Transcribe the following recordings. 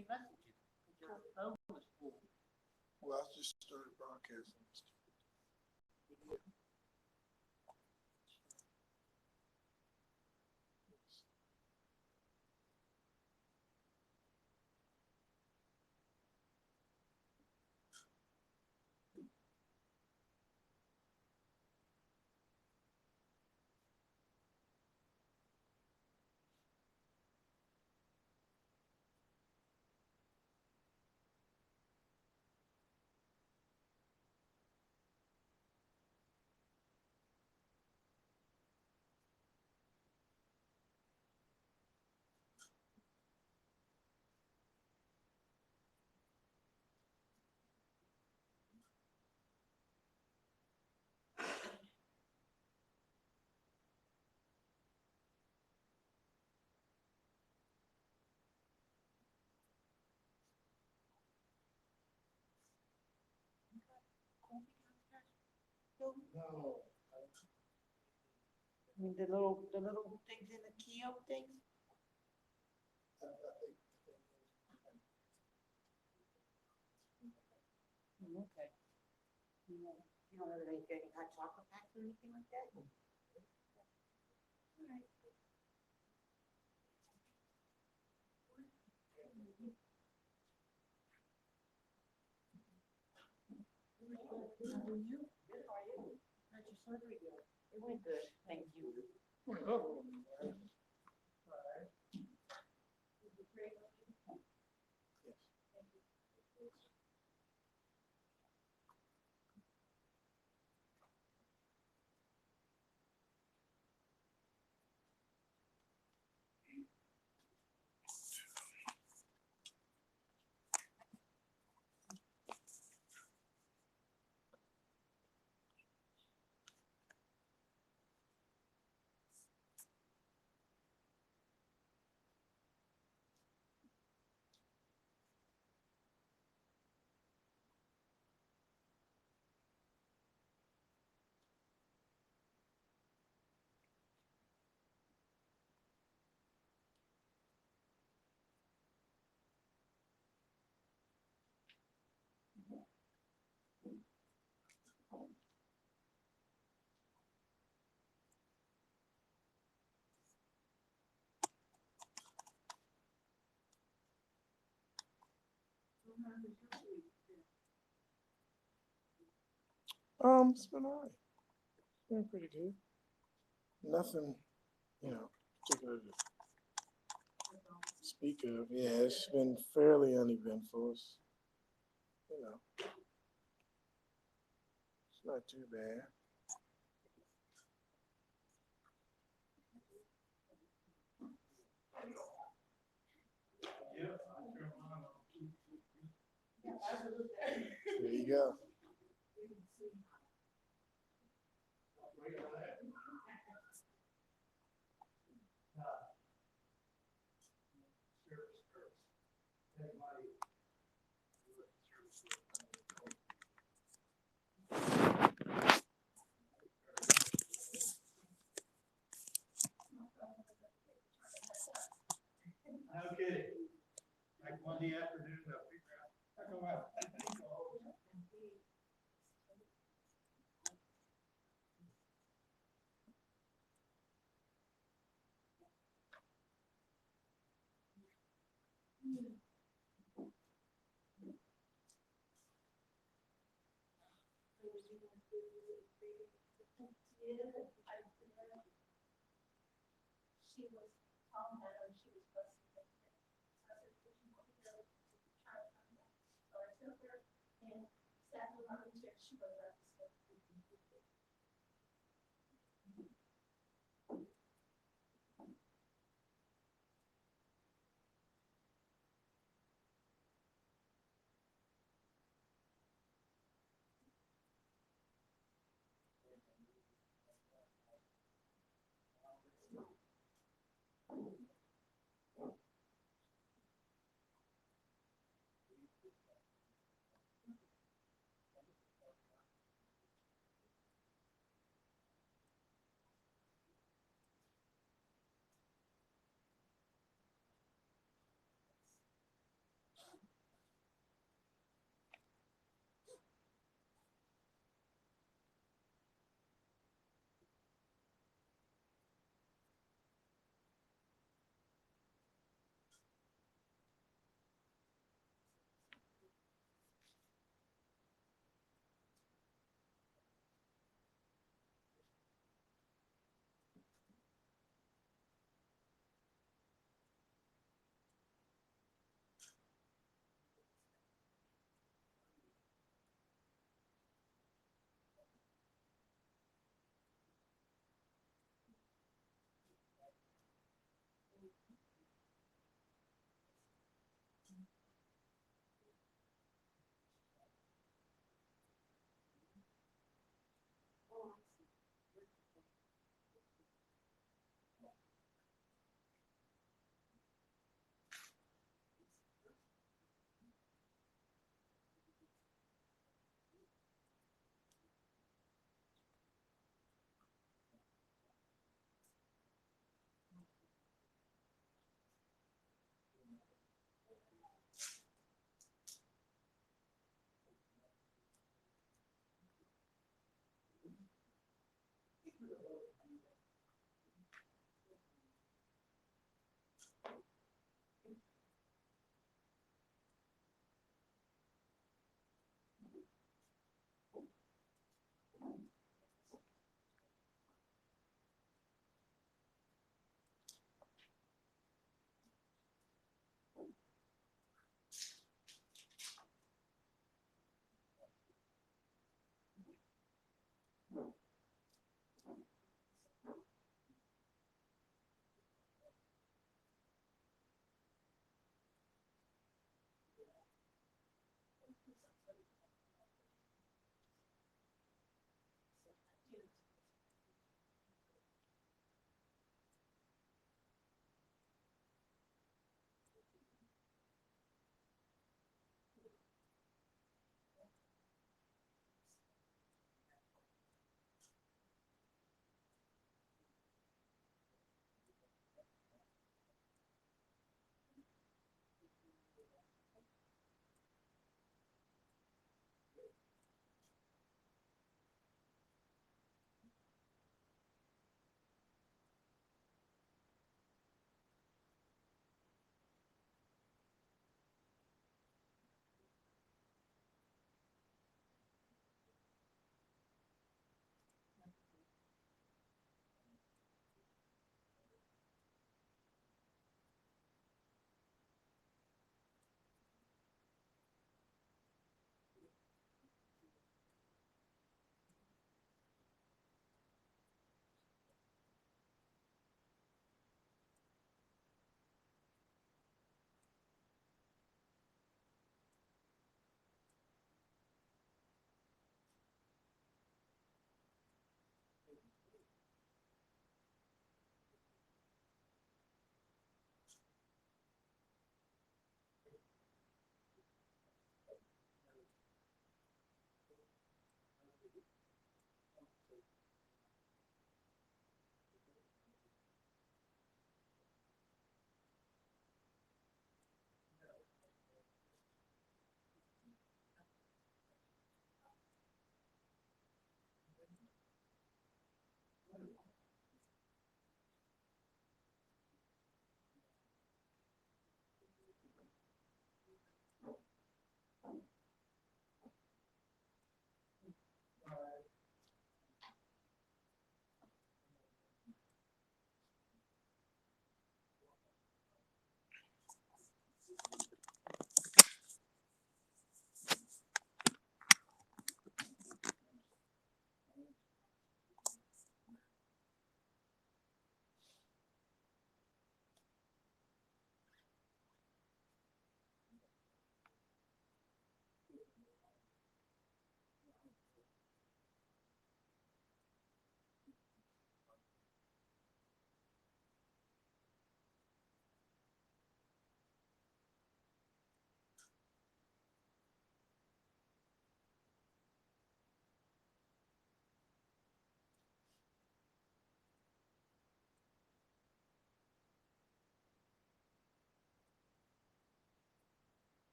any messages? Your phone was full. Well, I just started broadcasting. No. I mean, the little things in the kiosk things? Okay. You don't have any hot chocolate packs or anything like that? All right. How are you? Good, how are you? How'd your surgery go? It went good, thank you. Oh. It's been all right. It's been pretty good. Nothing, particular to speak of. Yeah, it's been fairly uneventful. It's not too bad. There you go. No kidding. Like Monday afternoon, they'll figure out. Oh, wow. She was telling her she was supposed to take it. So I said, "Would you want to go try to come back?" So I took her and sat in the rocking chair. She was about to sleep.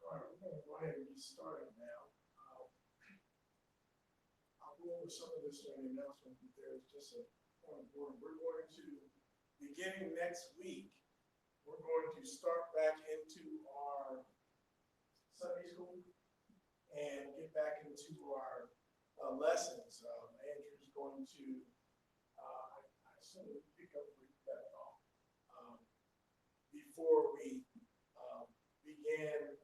All right, we're going to go ahead and get started now. I'll go over some of this in the announcement, but there's just a point of order. We're going to, beginning next week, we're going to start back into our Sunday school and get back into our lessons. Andrew's going to, I assume, pick up where you left off before we began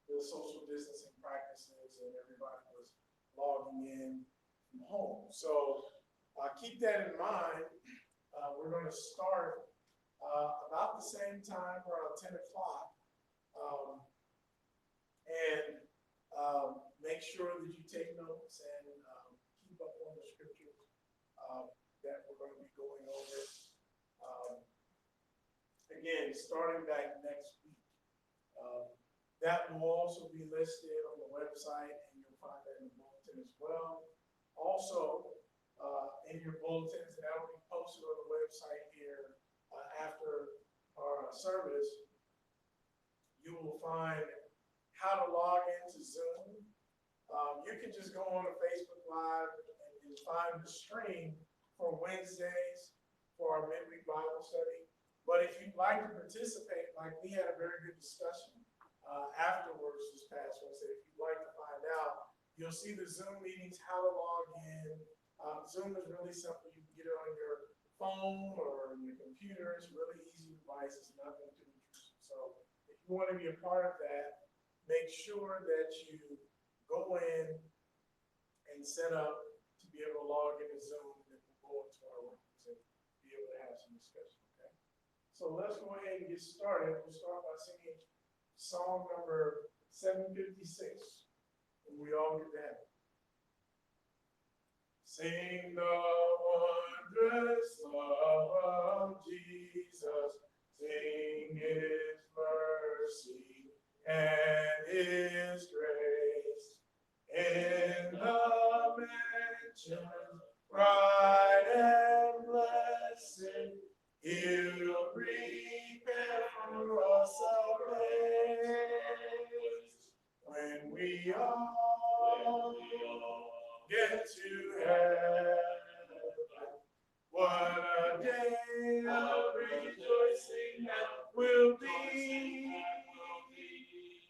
the social distancing practices and everybody was logging in from home. So keep that in mind. We're going to start about the same time, around 10 o'clock. And make sure that you take notes and keep up on the scriptures that we're going to be going over. Again, starting back next week. That will also be listed on the website, and you'll find that in the bulletin as well. Also, in your bulletins, and that will be posted on the website here after our service, you will find how to log into Zoom. You can just go on to Facebook Live and find the stream for Wednesdays for our midweek Bible study. But if you'd like to participate, like we had a very good discussion afterwards this past Wednesday, if you'd like to find out, you'll see the Zoom meetings, how to log in. Zoom is really simple. You can get it on your phone or your computer. It's a really easy device. It's nothing too intrusive. So if you want to be a part of that, make sure that you go in and set up to be able to log into Zoom, and we'll go into our rooms and be able to have some discussion, okay? So let's go ahead and get started. We'll start by singing song number 756, and we all get that. Sing the wondrous love of Jesus, sing his mercy and his grace. In the mansion bright and blessed, he'll prepare for us a place. When we all get to heaven, what a day of rejoicing that will be.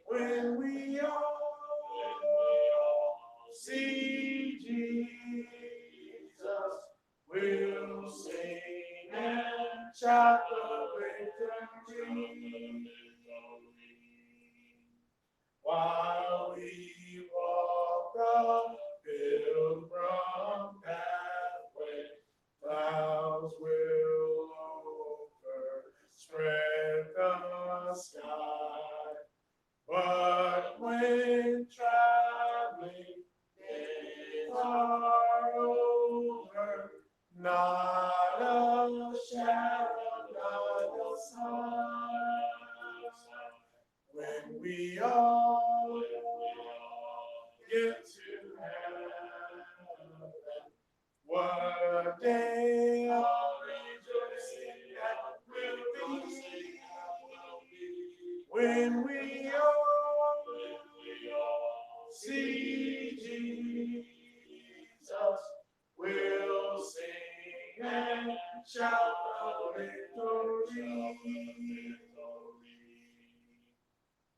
When we all see Jesus, we'll sing and shout the victory. While we walk the pilgrim pathway, clouds will overspread the sky. But when traveling days are over, not a shadow, not a sign. When we all get to heaven, what a day of rejoicing that will be. When we all see Jesus, we'll sing and shout the victory.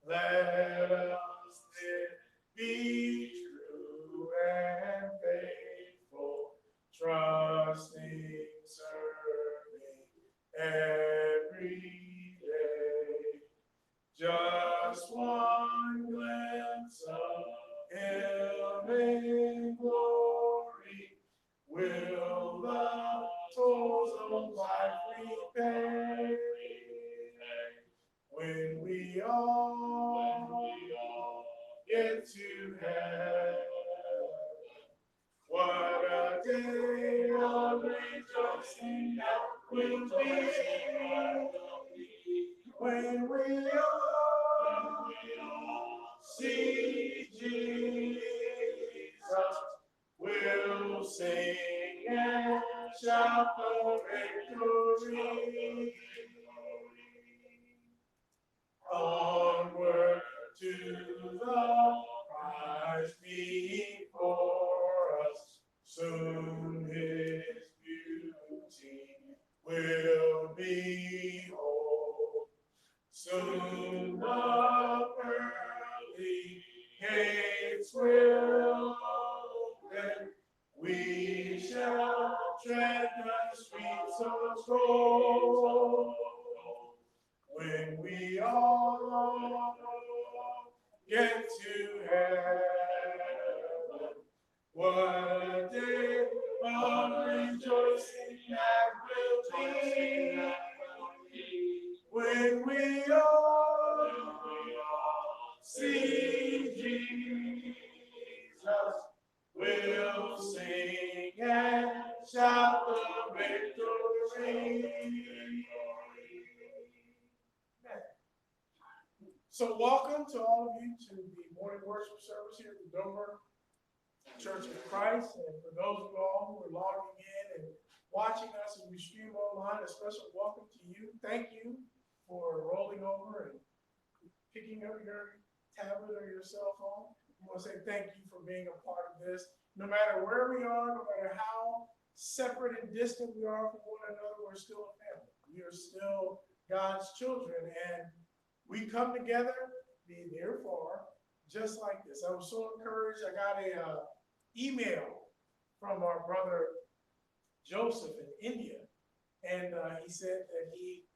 Let us then be true and faithful, trusting, serving every day. Just one glimpse of him in glory will the tolls of life repay. When we all get to heaven, what a day of rejoicing that will be. When we all see Jesus, we'll sing and shout the victory. Onward Soon the pearly gates will open. We shall tread the streets of gold. When we all get to heaven, what a day of rejoicing that will be. When we all see Jesus, we'll sing and shout the victory. So welcome to all of you to the morning worship service here at the Dover Church of Christ. And for those of you all who are logging in and watching us as we stream online, a special welcome to you. Thank you for rolling over and picking up your tablet or your cell phone. I want to say thank you for being a part of this. No matter where we are, no matter how separate and distant we are from one another, we're still a family. We are still God's children, and we come together, be near or far, just like this. I was so encouraged. I got a email from our brother Joseph in India, and he said that he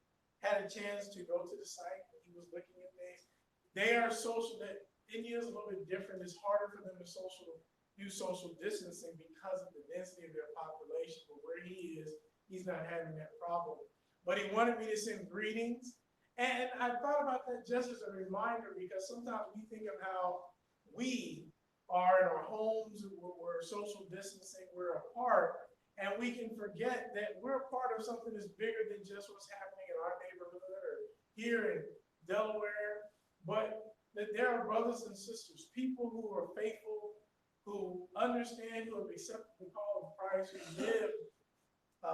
had a chance to go to the site. He was looking at things. They are social. That India is a little bit different. It's harder for them to do social distancing because of the density of their population. But where he is, he's not having that problem. But he wanted me to send greetings. And I thought about that just as a reminder, because sometimes we think of how we are in our homes, we're social distancing, we're apart, and we can forget that we're a part of something that's bigger than just what's happening in our neighborhood or here in Delaware, but that there are brothers and sisters, people who are faithful, who understand, who have accepted the call of Christ, who live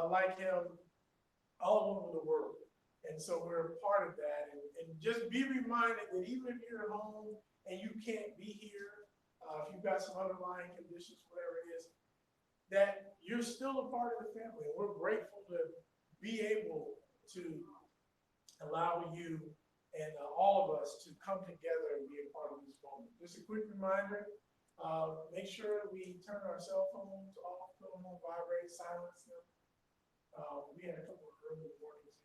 like him all over the world. And so we're a part of that. And just be reminded that even if you're at home and you can't be here, if you've got some underlying conditions, whatever it is, that you're still a part of the family. And we're grateful to be able to allow you and all of us to come together and be a part of this moment. Just a quick reminder, make sure that we turn our cell phones off, put them on vibrate, silence them. We had a couple of early warnings.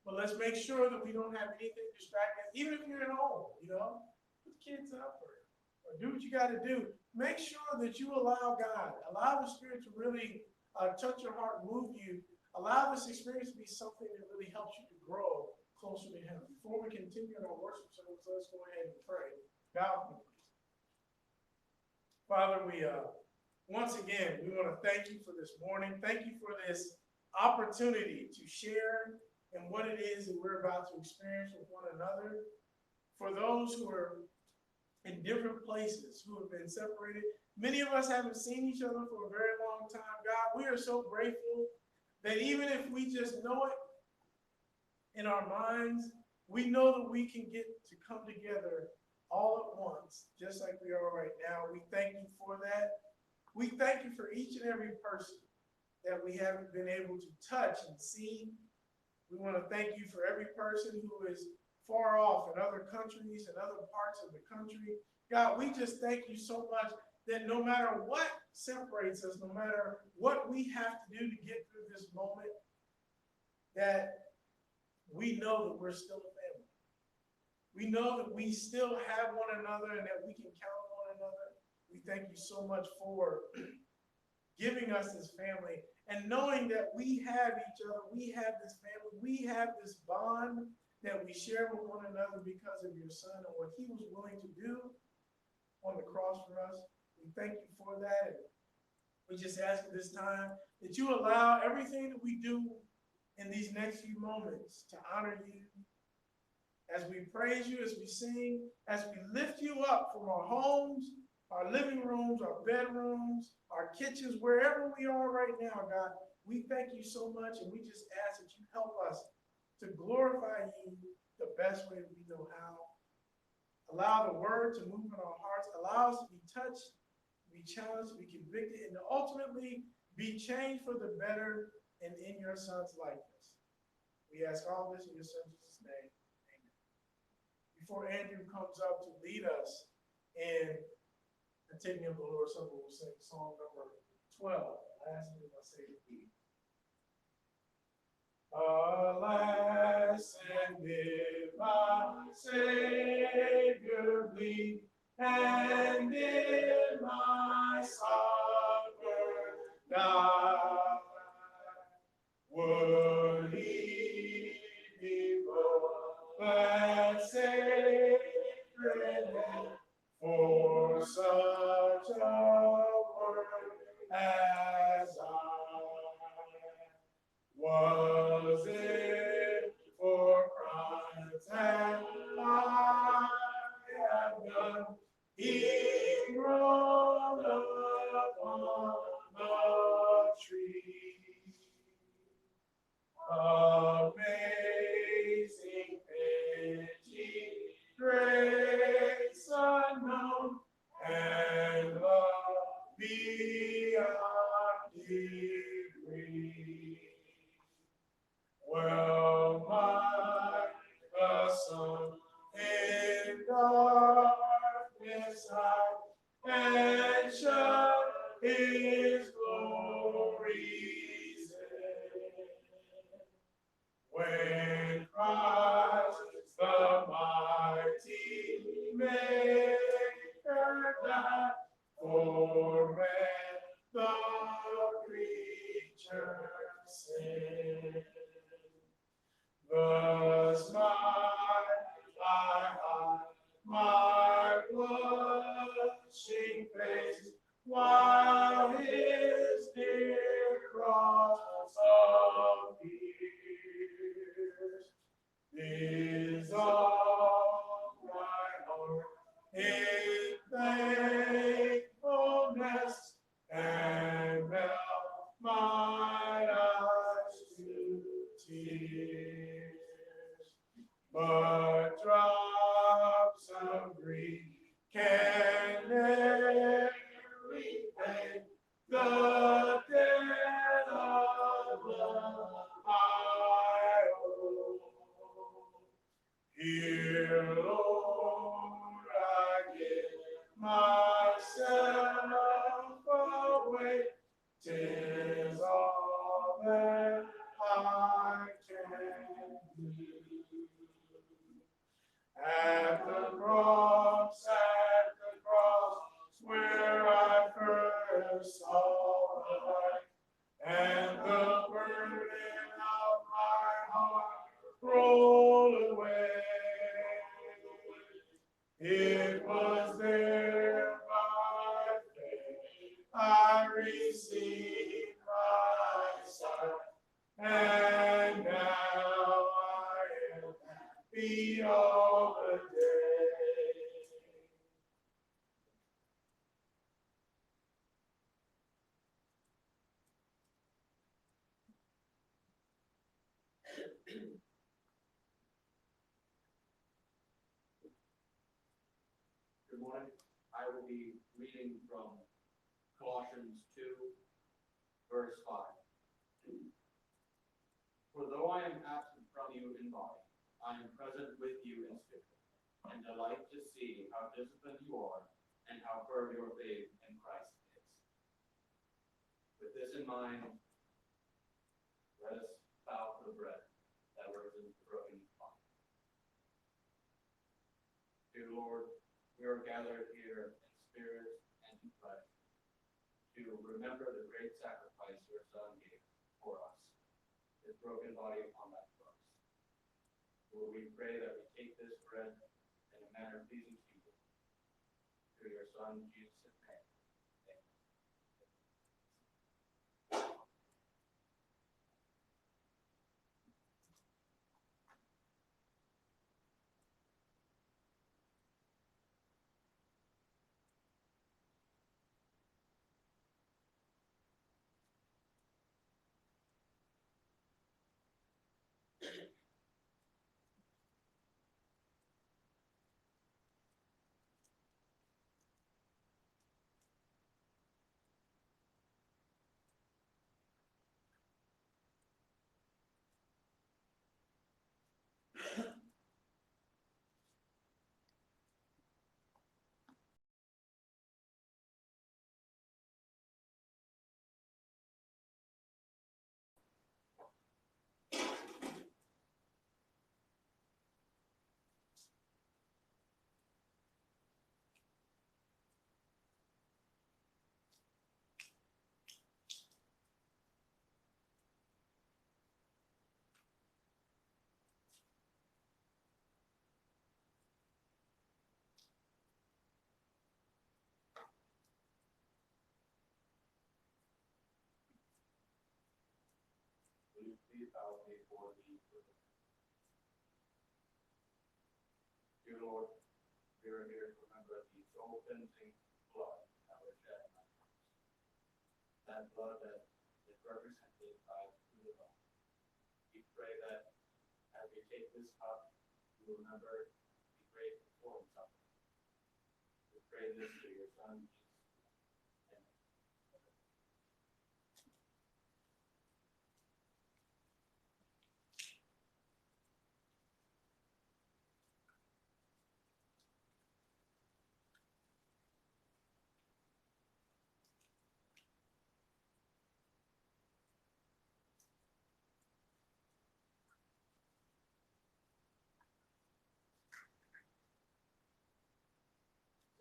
But let's make sure that we don't have anything distracting us, even if you're at home, put the kids up or do what you got to do. Make sure that you allow God, allow the Spirit to really touch your heart, move you, allow this experience to be something that really helps you to grow closer to Him. Before we continue in our worship service, let's go ahead and pray. God, Father, we once again, we want to thank you for this morning. Thank you for this opportunity to share in what it is that we're about to experience with one another. For those who are in different places, who have been separated, many of us haven't seen each other for a very long time. God, we are so grateful that even if we just know it in our minds, we know that we can get to come together all at once, just like we are right now. We thank you for that. We thank you for each and every person that we haven't been able to touch and see. We want to thank you for every person who is far off in other countries and other parts of the country. God, we just thank you so much that no matter what separates us, no matter what we have to do to get through this moment, that we know that we're still a family. We know that we still have one another and that we can count on one another. We thank you so much for giving us this family and knowing that we have each other, we have this family, we have this bond that we share with one another because of your Son and what he was willing to do on the cross for us. We thank you for that. And we just ask at this time that you allow everything that we do in these next few moments to honor you, as we praise you, as we sing, as we lift you up from our homes, our living rooms, our bedrooms, our kitchens, wherever we are right now, God. We thank you so much, and we just ask that you help us to glorify you the best way we know how. Allow the word to move in our hearts. Allow us to be touched, to be challenged, to be convicted, and to ultimately be changed for the better and in your Son's likeness. We ask all this in your son Jesus' name. Amen. Before Andrew comes up to lead us in continuing the Lord's Supper, we'll sing song number 12. Last name I say the beat. Alas, and if my Savior bleed, and in my supper die, would he be but sacred for such a word as I? Was it for crimes that I have done? He groaned upon the tree. Amazing pity, grace unknown, and love beyond degree. Well might the sun in darkness hide, and shut his glories in. When Christ the mighty Maker died, for man the creature sin. Thus I hide my blushing face, while his dear cross appears. Is all my heart in thankfulness, and melt my eyes to tears. But drops of grief can never repay the debt of love I owe. Here, Lord, I give myself away. 'Tis all that I can do. At the cross, where I first saw the light, and the burden of my heart roll away. It was there by faith I received my sight, and now I am happy all the day. Good morning. I will be reading from Colossians 2, verse 5. For though I am absent from you in body, I am present with you in spirit, and delight to see how disciplined you are and how firm your faith in Christ is. With this in mind, let us bow for the bread that represents the broken body. Dear Lord, we are gathered here in spirit and in flesh to remember the great sacrifice your Son gave for us, his broken body upon that cross. Lord, we pray that we take this bread in a manner pleasing to you, through your Son, Jesus' name. Amen. body for the Dear Lord, we are here to remember the soul cleansing blood that was shed on the cross. That blood that is represented by the blood. We pray that as we take this cup, we remember the great performance of it. We pray this through your Son, Jesus.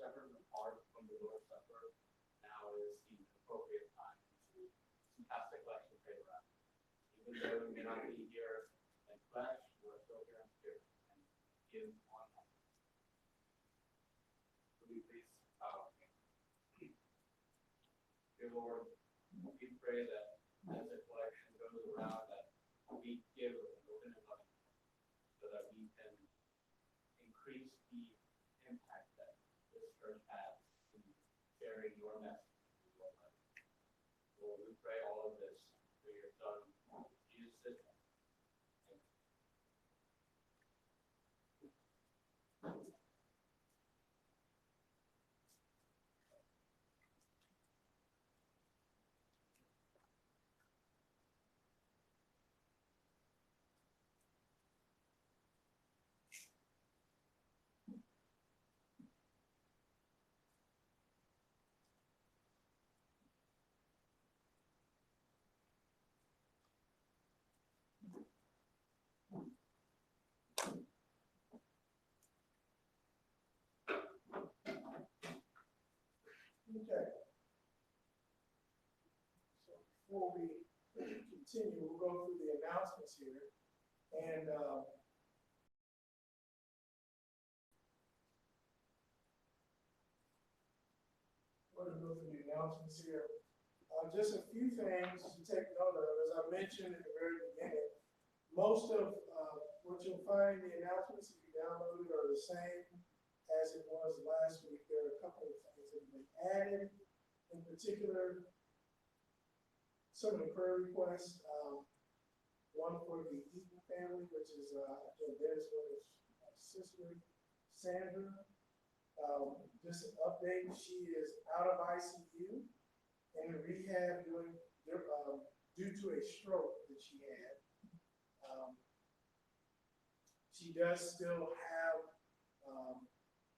Separate and apart from the Lord's Supper, now is the appropriate time to pass the collection plate around. Even though we may not be here in flesh, we're still here in spirit and give one another. Will you please bow with me? Dear Lord, we pray that as the collection goes around, that we give with an open and loving heart, so that we can increase the impact that this church has in sharing your message and your life. Lord, we pray all of this through your Son, Jesus' name. Amen. Okay. So before we continue, we'll go through the announcements here. And we're going to go through the announcements here. Just a few things to take note of. As I mentioned at the very beginning, most of what you'll find in the announcements that you downloaded are the same as it was last week. There are a couple of things that have been added. In particular, some of the prayer requests. One for the Eaton family, which is again Dennis with his sister Sandra. Just an update: she is out of ICU and in rehab due to a stroke that she had. She does still have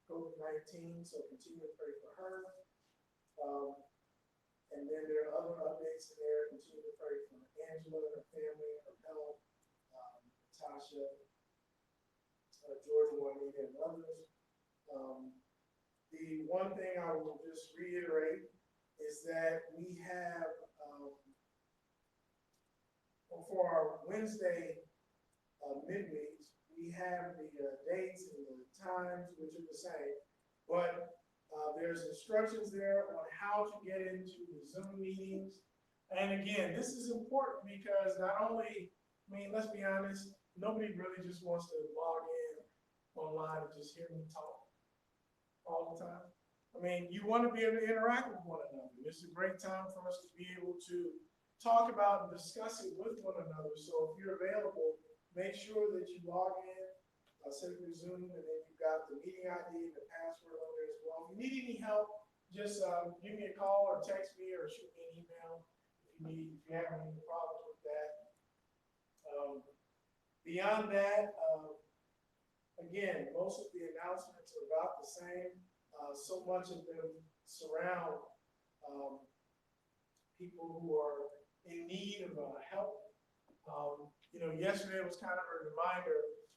COVID-19, so continue to pray for her. And then there are other updates in there. Continue to pray for Angela and her family, her health, Tasha, Georgia, Juanita, and others. The one thing I will just reiterate is that we have, for our Wednesday midweeks, we have the dates and the times, which are the same, but there's instructions there on how to get into the Zoom meetings. And again, this is important because not only, I mean, let's be honest, nobody really just wants to log in online and just hear me talk all the time. I mean, you want to be able to interact with one another. This is a great time for us to be able to talk about and discuss it with one another. So if you're available, make sure that you log in, set up your Zoom, and then you've got the meeting ID and the password on there as well. If you need any help, just give me a call or text me or shoot me an email if you have any problems with that. Beyond that, again, most of the announcements are about the same. So much of them surround people who are in need of help. Yesterday was kind of a reminder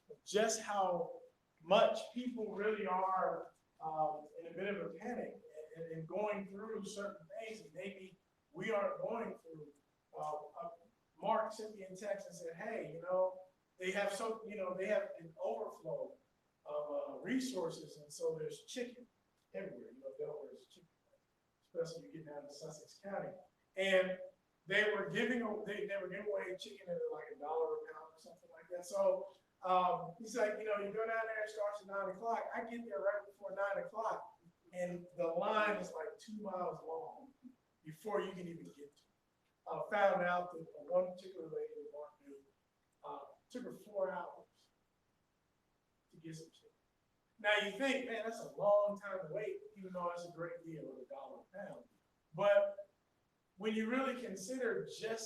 of just how much people really are in a bit of a panic and going through certain things that maybe we aren't going through. Mark sent me a text and said, hey, they have an overflow of resources, and so there's chicken everywhere. Delaware is chicken, especially you get down to Sussex County. And they were giving away chicken at like $1 a pound. or something like that. So he's like, you go down there, it starts at 9 o'clock. I get there right before 9 o'clock, and the line is like 2 miles long before you can even get to it. Found out that one particular lady that Mark knew took her 4 hours to get some chicken. Now you think, man, that's a long time to wait, even though that's a great deal at $1 a pound. But when you really consider just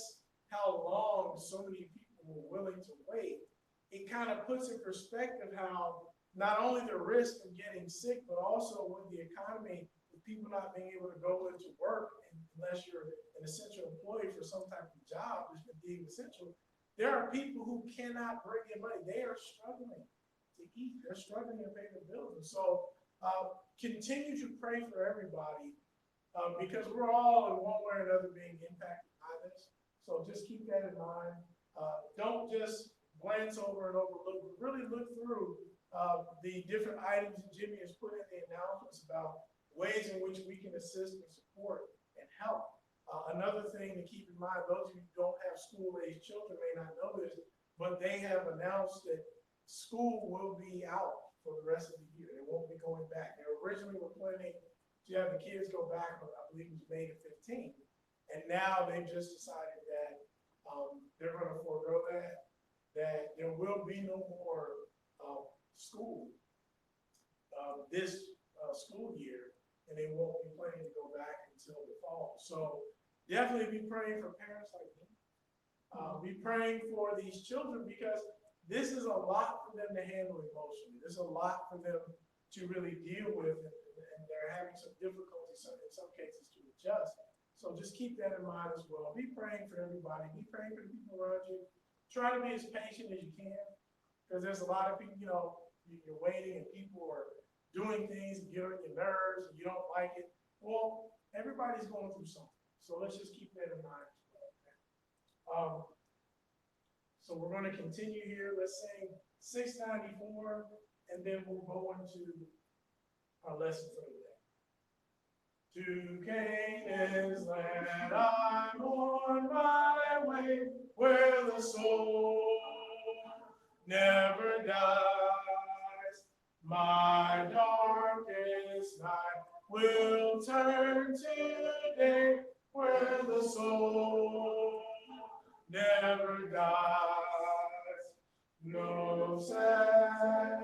how long so many people were willing to wait, it kind of puts in perspective how not only the risk of getting sick, but also with the economy, with people not being able to go into work unless you're an essential employee for some type of job that's been deemed essential. There are people who cannot bring in money. They are struggling to eat. They're struggling to pay their bills. And so continue to pray for everybody because we're all in one way or another being impacted by this. So just keep that in mind. Don't just glance over and overlook, but really look through the different items that Jimmy has put in the announcements about ways in which we can assist and support and help. Another thing to keep in mind, those of you who don't have school-aged children may not know this, but they have announced that school will be out for the rest of the year. They won't be going back. They originally were planning to have the kids go back, I believe it was May the 15th. And now they've just decided that they're going to forego that there will be no more school this school year, and they won't be planning to go back until the fall. So definitely be praying for parents like me. Be praying for these children because this is a lot for them to handle emotionally. There's a lot for them to really deal with, and they're having some difficulties in some cases to adjust. So just keep that in mind as well. Be praying for everybody. Be praying for the people around you. Try to be as patient as you can because there's a lot of people, you're waiting and people are doing things, get on your nerves, and you don't like it. Well, everybody's going through something. So let's just keep that in mind as well. Okay? So we're going to continue here. Let's sing 694, and then we'll go into our lesson for the day. To Canaan's land I'm on my way, where the soul never dies. My darkest night will turn to day, where the soul never dies. No sad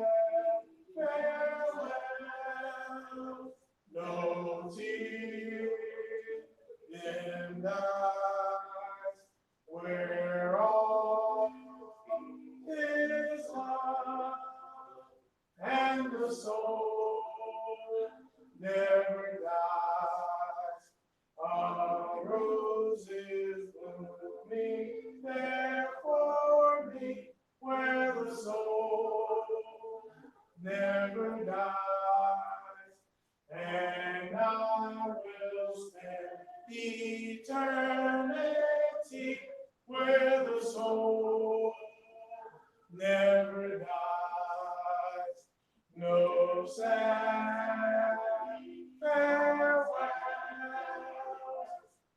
farewell, no tear in eyes, where all is love and the soul never dies. A rose is blooming there for me, where the soul never dies. And I will spend eternity where the soul never dies. No sad farewell,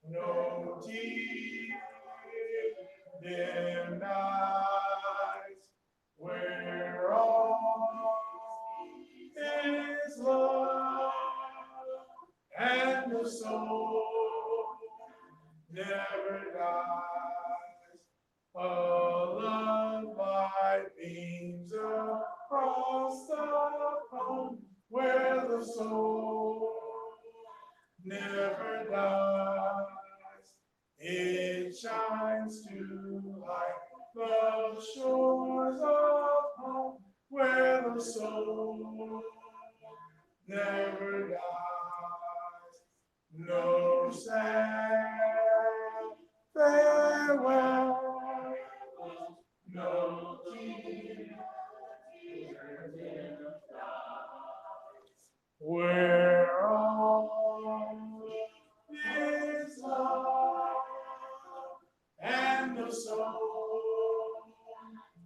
no tear-dimmed eyes, where all is love and the soul never dies. A love light beams across the home where the soul never dies. It shines to light the shores of home where the soul never dies. No sad farewell, no tears where all is love and the soul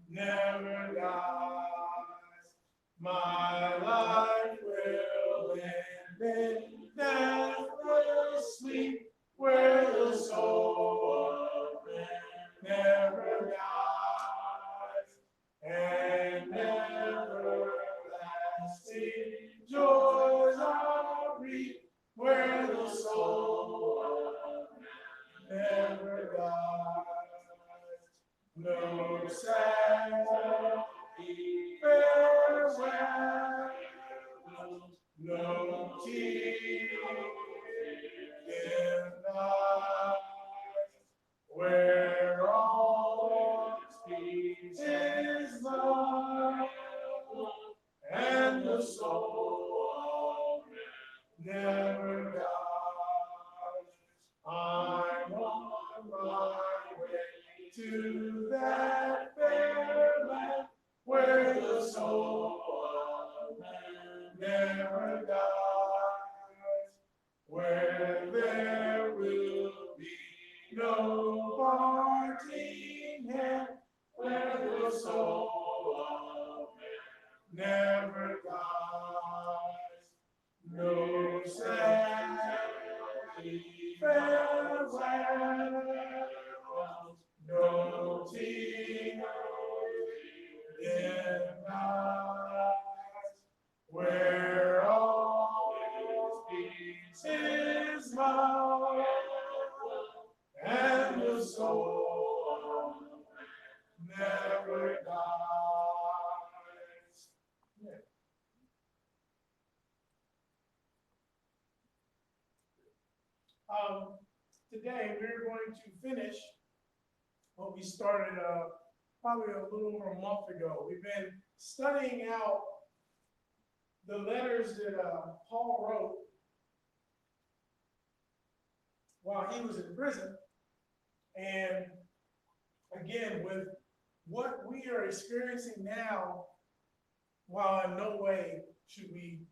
never dies. My life will end in deathless sleep where the soul never soul never dies. I'm on my way to that fair land where the soul of man never dies, where there will be no parting hand, where the soul of man never dies. No sad farewell, no tears in eyes, where all peace is love, and the soul never dies. Yeah. Today we're going to finish what we started probably a little over a month ago. We've been studying out the letters that Paul wrote while he was in prison. And again, with what we are experiencing now, while in no way should we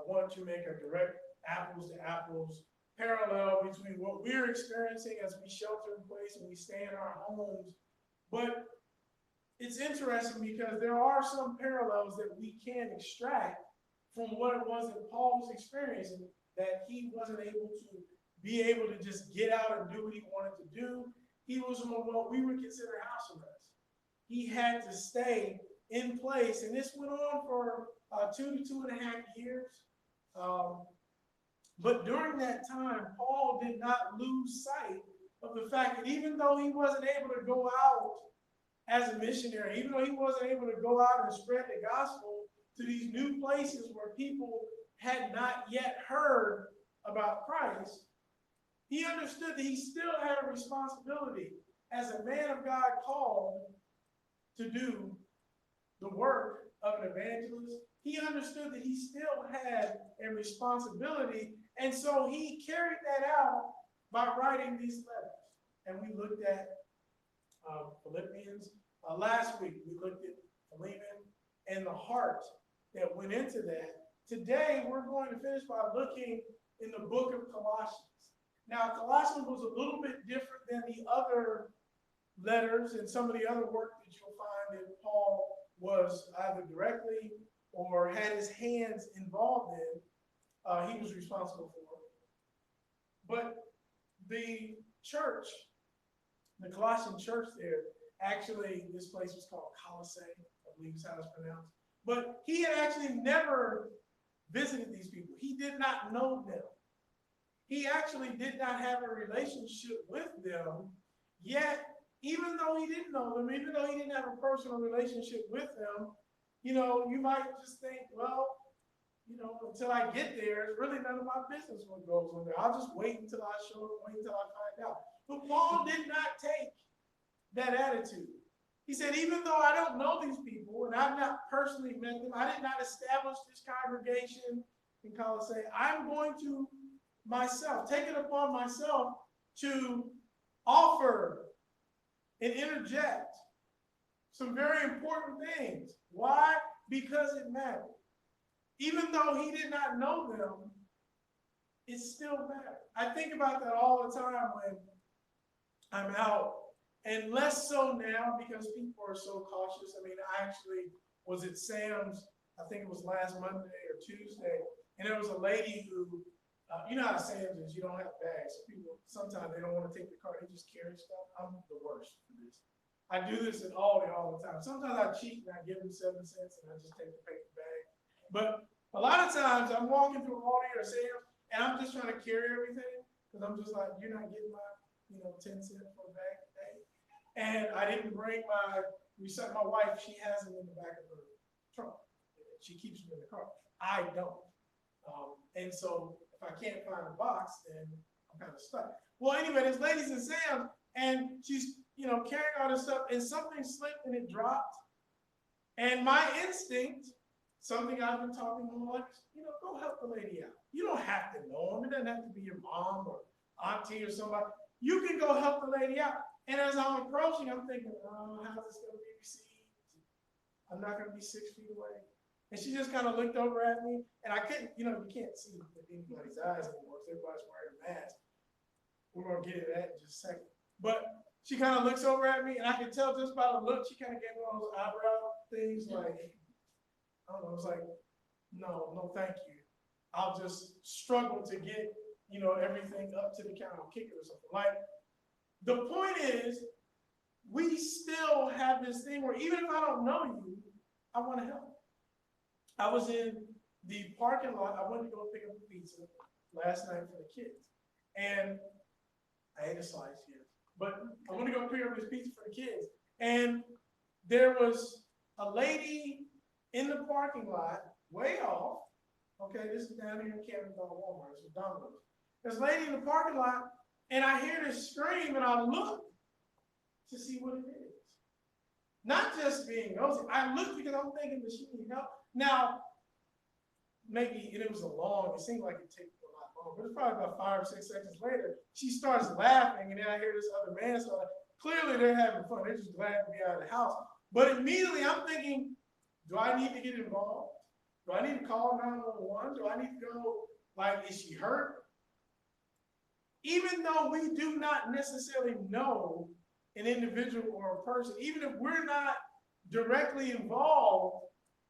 want to make a direct apples to apples parallel between what we're experiencing as we shelter in place and we stay in our homes. But it's interesting because there are some parallels that we can extract from what it was that Paul was experiencing, that he wasn't able to just get out and do what he wanted to do. He was on what we would consider house arrest. He had to stay in place, and this went on for 2 to 2.5 years. But during that time, Paul did not lose sight of the fact that even though he wasn't able to go out as a missionary, even though he wasn't able to go out and spread the gospel to these new places where people had not yet heard about Christ, he understood that he still had a responsibility as a man of God called to do the work of an evangelist. He understood that he still had a responsibility, and so he carried that out by writing these letters. And we looked at Philippians last week. We looked at Philemon and the heart that went into that. Today, we're going to finish by looking in the book of Colossians. Now, Colossians was a little bit different than the other letters and some of the other work that you'll find that Paul was either directly or had his hands involved in, he was responsible for. But the church, the Colossian church there, actually, this place was called Colossian, I believe is how it's pronounced. But he had actually never visited these people. He did not know them. He actually did not have a relationship with them, yet, even though he didn't know them, even though he didn't have a personal relationship with them, you know, you might just think, well, you know, until I get there, it's really none of my business what goes on there. I'll just wait until I show up, wait until I find out. But Paul did not take that attitude. He said, even though I don't know these people and I've not personally met them, I did not establish this congregation in Colossae, I'm going to myself, take it upon myself to offer and interject some very important things. Why? Because it mattered. Even though he did not know them, it still mattered. I think about that all the time when I'm out, and less so now because people are so cautious. I mean, I actually was at Sam's, I think it was last Monday or Tuesday, and there was a lady who, you know how Sam's is, you don't have bags. People, sometimes they don't want to take the car, they just carry stuff. I'm the worst for this. I do this at Aldi all the time. Sometimes I cheat and I give them 7 cents and I just take the paper bag. But a lot of times I'm walking through Aldi or Sam's and I'm just trying to carry everything because I'm just like, you're not getting my, 10 cents for a bag today. And I didn't bring my wife, she has them in the back of her trunk. She keeps them in the car. I don't. And so if I can't find a box, then I'm kind of stuck. Well, anyway, this lady's in Sam's and she's, carrying all this stuff and something slipped and it dropped. And my instinct something I've been talking to like, go help the lady out. You don't have to know him. It doesn't have to be your mom or auntie or somebody. You can go help the lady out. And as I'm approaching, I'm thinking, oh, how's this going to be received? I'm not going to be 6 feet away. And she just kind of looked over at me, and I couldn't, you can't see with anybody's eyes anymore because everybody's wearing a mask. We're going to get into that in just a second. But she kind of looks over at me, and I can tell just by the look, she kind of gave me one of those eyebrow things, like, I don't know, it's like, no, thank you. I'll just struggle to get, everything up to the counter, I'll kick it or something. Like, the point is, we still have this thing where even if I don't know you, I want to help. I was in the parking lot. I went to go pick up a pizza last night for the kids. And I ate a slice here. But I went to go pick up this pizza for the kids. And there was a lady in the parking lot, way off. Okay, this is down here in Camden by Walmart. This is Domino's. There's a lady in the parking lot, and I hear this scream, and I look to see what it is. Not just being nosy. I looked because I'm thinking that she needs help. Now, maybe, and it was it seemed like it took a lot longer, but it's probably about 5 or 6 seconds later, she starts laughing, and then I hear this other man start. Clearly, they're having fun. They're just glad to be out of the house. But immediately, I'm thinking, do I need to get involved? Do I need to call 911? Do I need to go, is she hurt? Even though we do not necessarily know an individual or a person, even if we're not directly involved,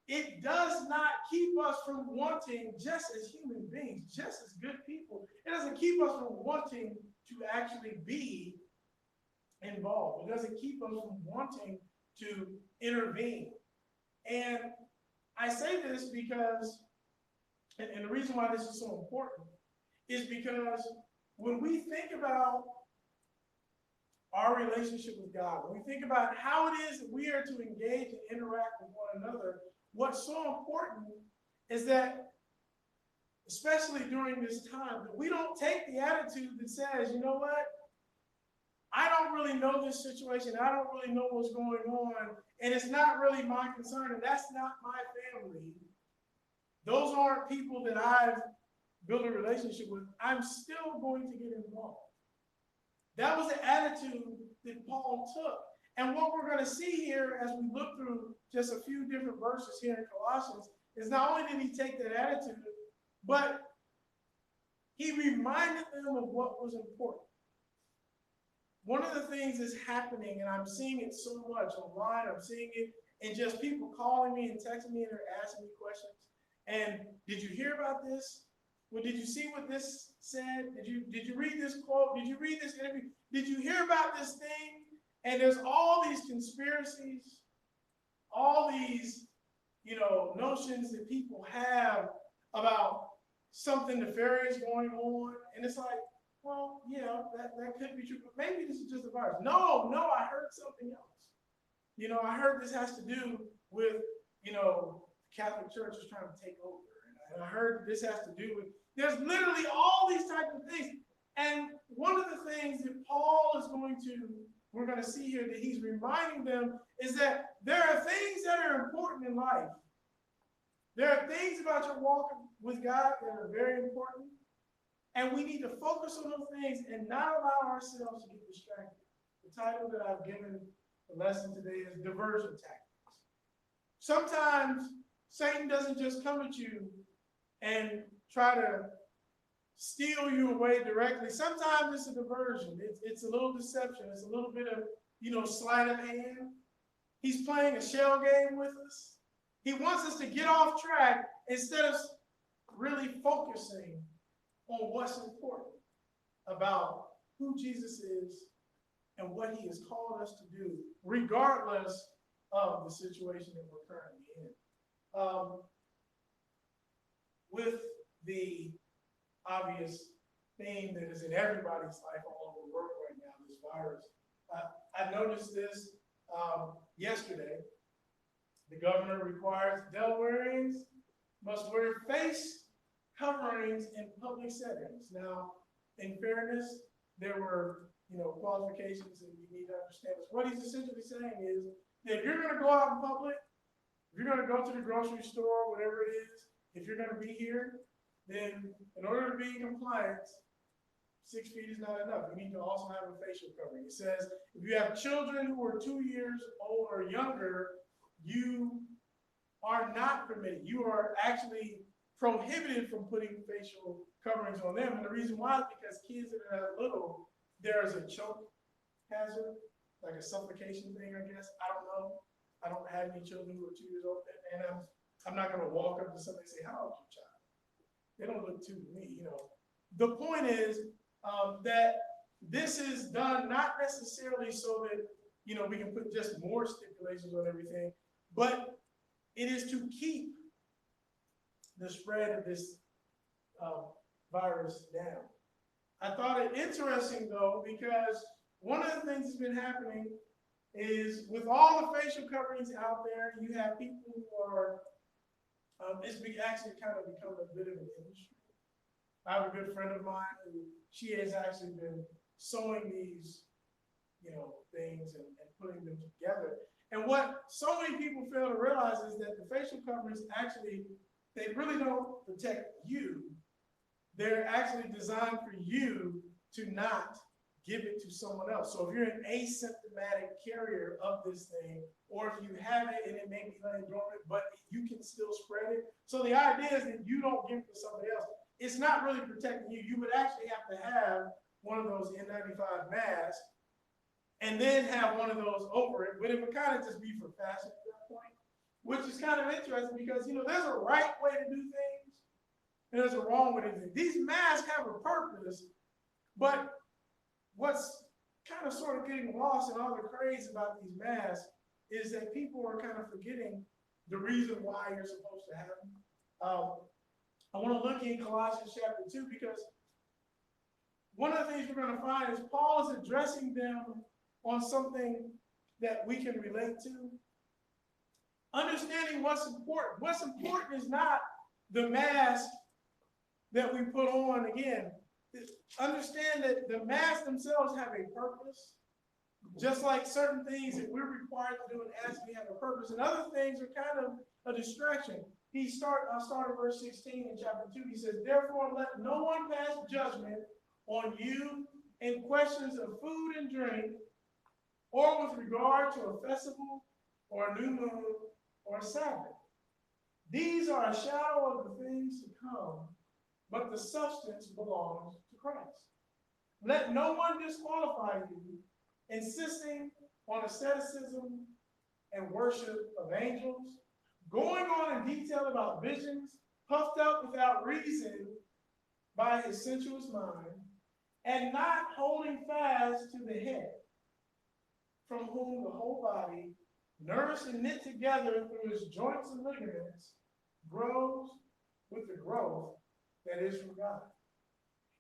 it does not keep us from wanting, just as human beings, just as good people, it doesn't keep us from wanting to actually be involved. It doesn't keep us from wanting to intervene. And I say this because, and the reason why this is so important is because when we think about our relationship with God, when we think about how it is that we are to engage and interact with one another, what's so important is that, especially during this time, that we don't take the attitude that says, you know what, I don't really know this situation, I don't really know what's going on, and it's not really my concern, and that's not my family. Those aren't people that I've built a relationship with. I'm still going to get involved. That was the attitude that Paul took. And what we're going to see here as we look through just a few different verses here in Colossians is not only did he take that attitude, but he reminded them of what was important. One of the things that's happening, and I'm seeing it so much online, I'm seeing it in just people calling me and texting me and they're asking me questions. And did you hear about this? Well, did you see what this said? Did you read this quote? Did you read this interview? Did you hear about this thing? And there's all these conspiracies, all these, notions that people have about something nefarious going on. And it's like, well, yeah, that could be true, but maybe this is just a virus. No, I heard something else. I heard this has to do with, the Catholic Church is trying to take over. And I heard this has to do with, there's literally all these types of things. And one of the things that Paul is we're going to see here that he's reminding them is that there are things that are important in life. There are things about your walk with God that are very important. And we need to focus on those things and not allow ourselves to get distracted. The title that I've given the lesson today is Diversion Tactics. Sometimes Satan doesn't just come at you and try to steal you away directly. Sometimes it's a diversion. It's a little deception. It's a little bit of, sleight of hand. He's playing a shell game with us. He wants us to get off track instead of really focusing on what's important about who Jesus is and what he has called us to do, regardless of the situation that we're currently in. With the obvious theme that is in everybody's life all over the world right now, this virus. I noticed this yesterday. The governor requires Delawareans must wear face coverings in public settings. Now, in fairness, there were qualifications that you need to understand. What he's essentially saying is that if you're going to go out in public, If you're gonna go to the grocery store, whatever it is, if you're gonna be here, then in order to be in compliance, 6 feet is not enough. You need to also have a facial covering. It says if you have children who are 2 years old or younger, you are not permitted. You are actually prohibited from putting facial coverings on them. And the reason why is because kids that are that little, there is a choke hazard, like a suffocation thing, I guess. I don't know. I don't have any children who are 2 years old, and I'm not going to walk up to somebody and say, "How old is your child?" They don't look two to me, you know. The point is that this is done not necessarily so that, you know, we can put just more stipulations on everything, but it is to keep the spread of this virus down. I thought it interesting, though, because one of the things that's been happening is with all the facial coverings out there, you have people who are, actually kind of become a bit of an industry. I have a good friend of mine who she has actually been sewing these, you know, things and putting them together. And what so many people fail to realize is that the facial coverings actually, they really don't protect you. They're actually designed for you to not give it to someone else. So if you're an asymptomatic carrier of this thing, or if you have it and it may be laying dormant, but you can still spread it. So the idea is that you don't give it to somebody else. It's not really protecting you. You would actually have to have one of those N95 masks and then have one of those over it, but it would kind of just be for fashion at that point, which is kind of interesting because, you know, there's a right way to do things and there's a wrong way to do things. These masks have a purpose, but what's kind of sort of getting lost in all the craze about these masks is that people are kind of forgetting the reason why you're supposed to have them. I want to look in Colossian chapter 2 because one of the things we're going to find is Paul is addressing them on something that we can relate to. Understanding what's important. What's important is not the mask that we put on. Again, understand that the masks themselves have a purpose, just like certain things that we're required to do and ask we have a purpose, and other things are kind of a distraction. I'll start at verse 16 in chapter 2. He says, "Therefore let no one pass judgment on you in questions of food and drink, or with regard to a festival, or a new moon, or a Sabbath. These are a shadow of the things to come, but the substance belongs to Christ. Let no one disqualify you, insisting on asceticism and worship of angels, going on in detail about visions, puffed up without reason by his sensuous mind, and not holding fast to the head, from whom the whole body, nourished and knit together through its joints and ligaments, grows with the growth that is from God.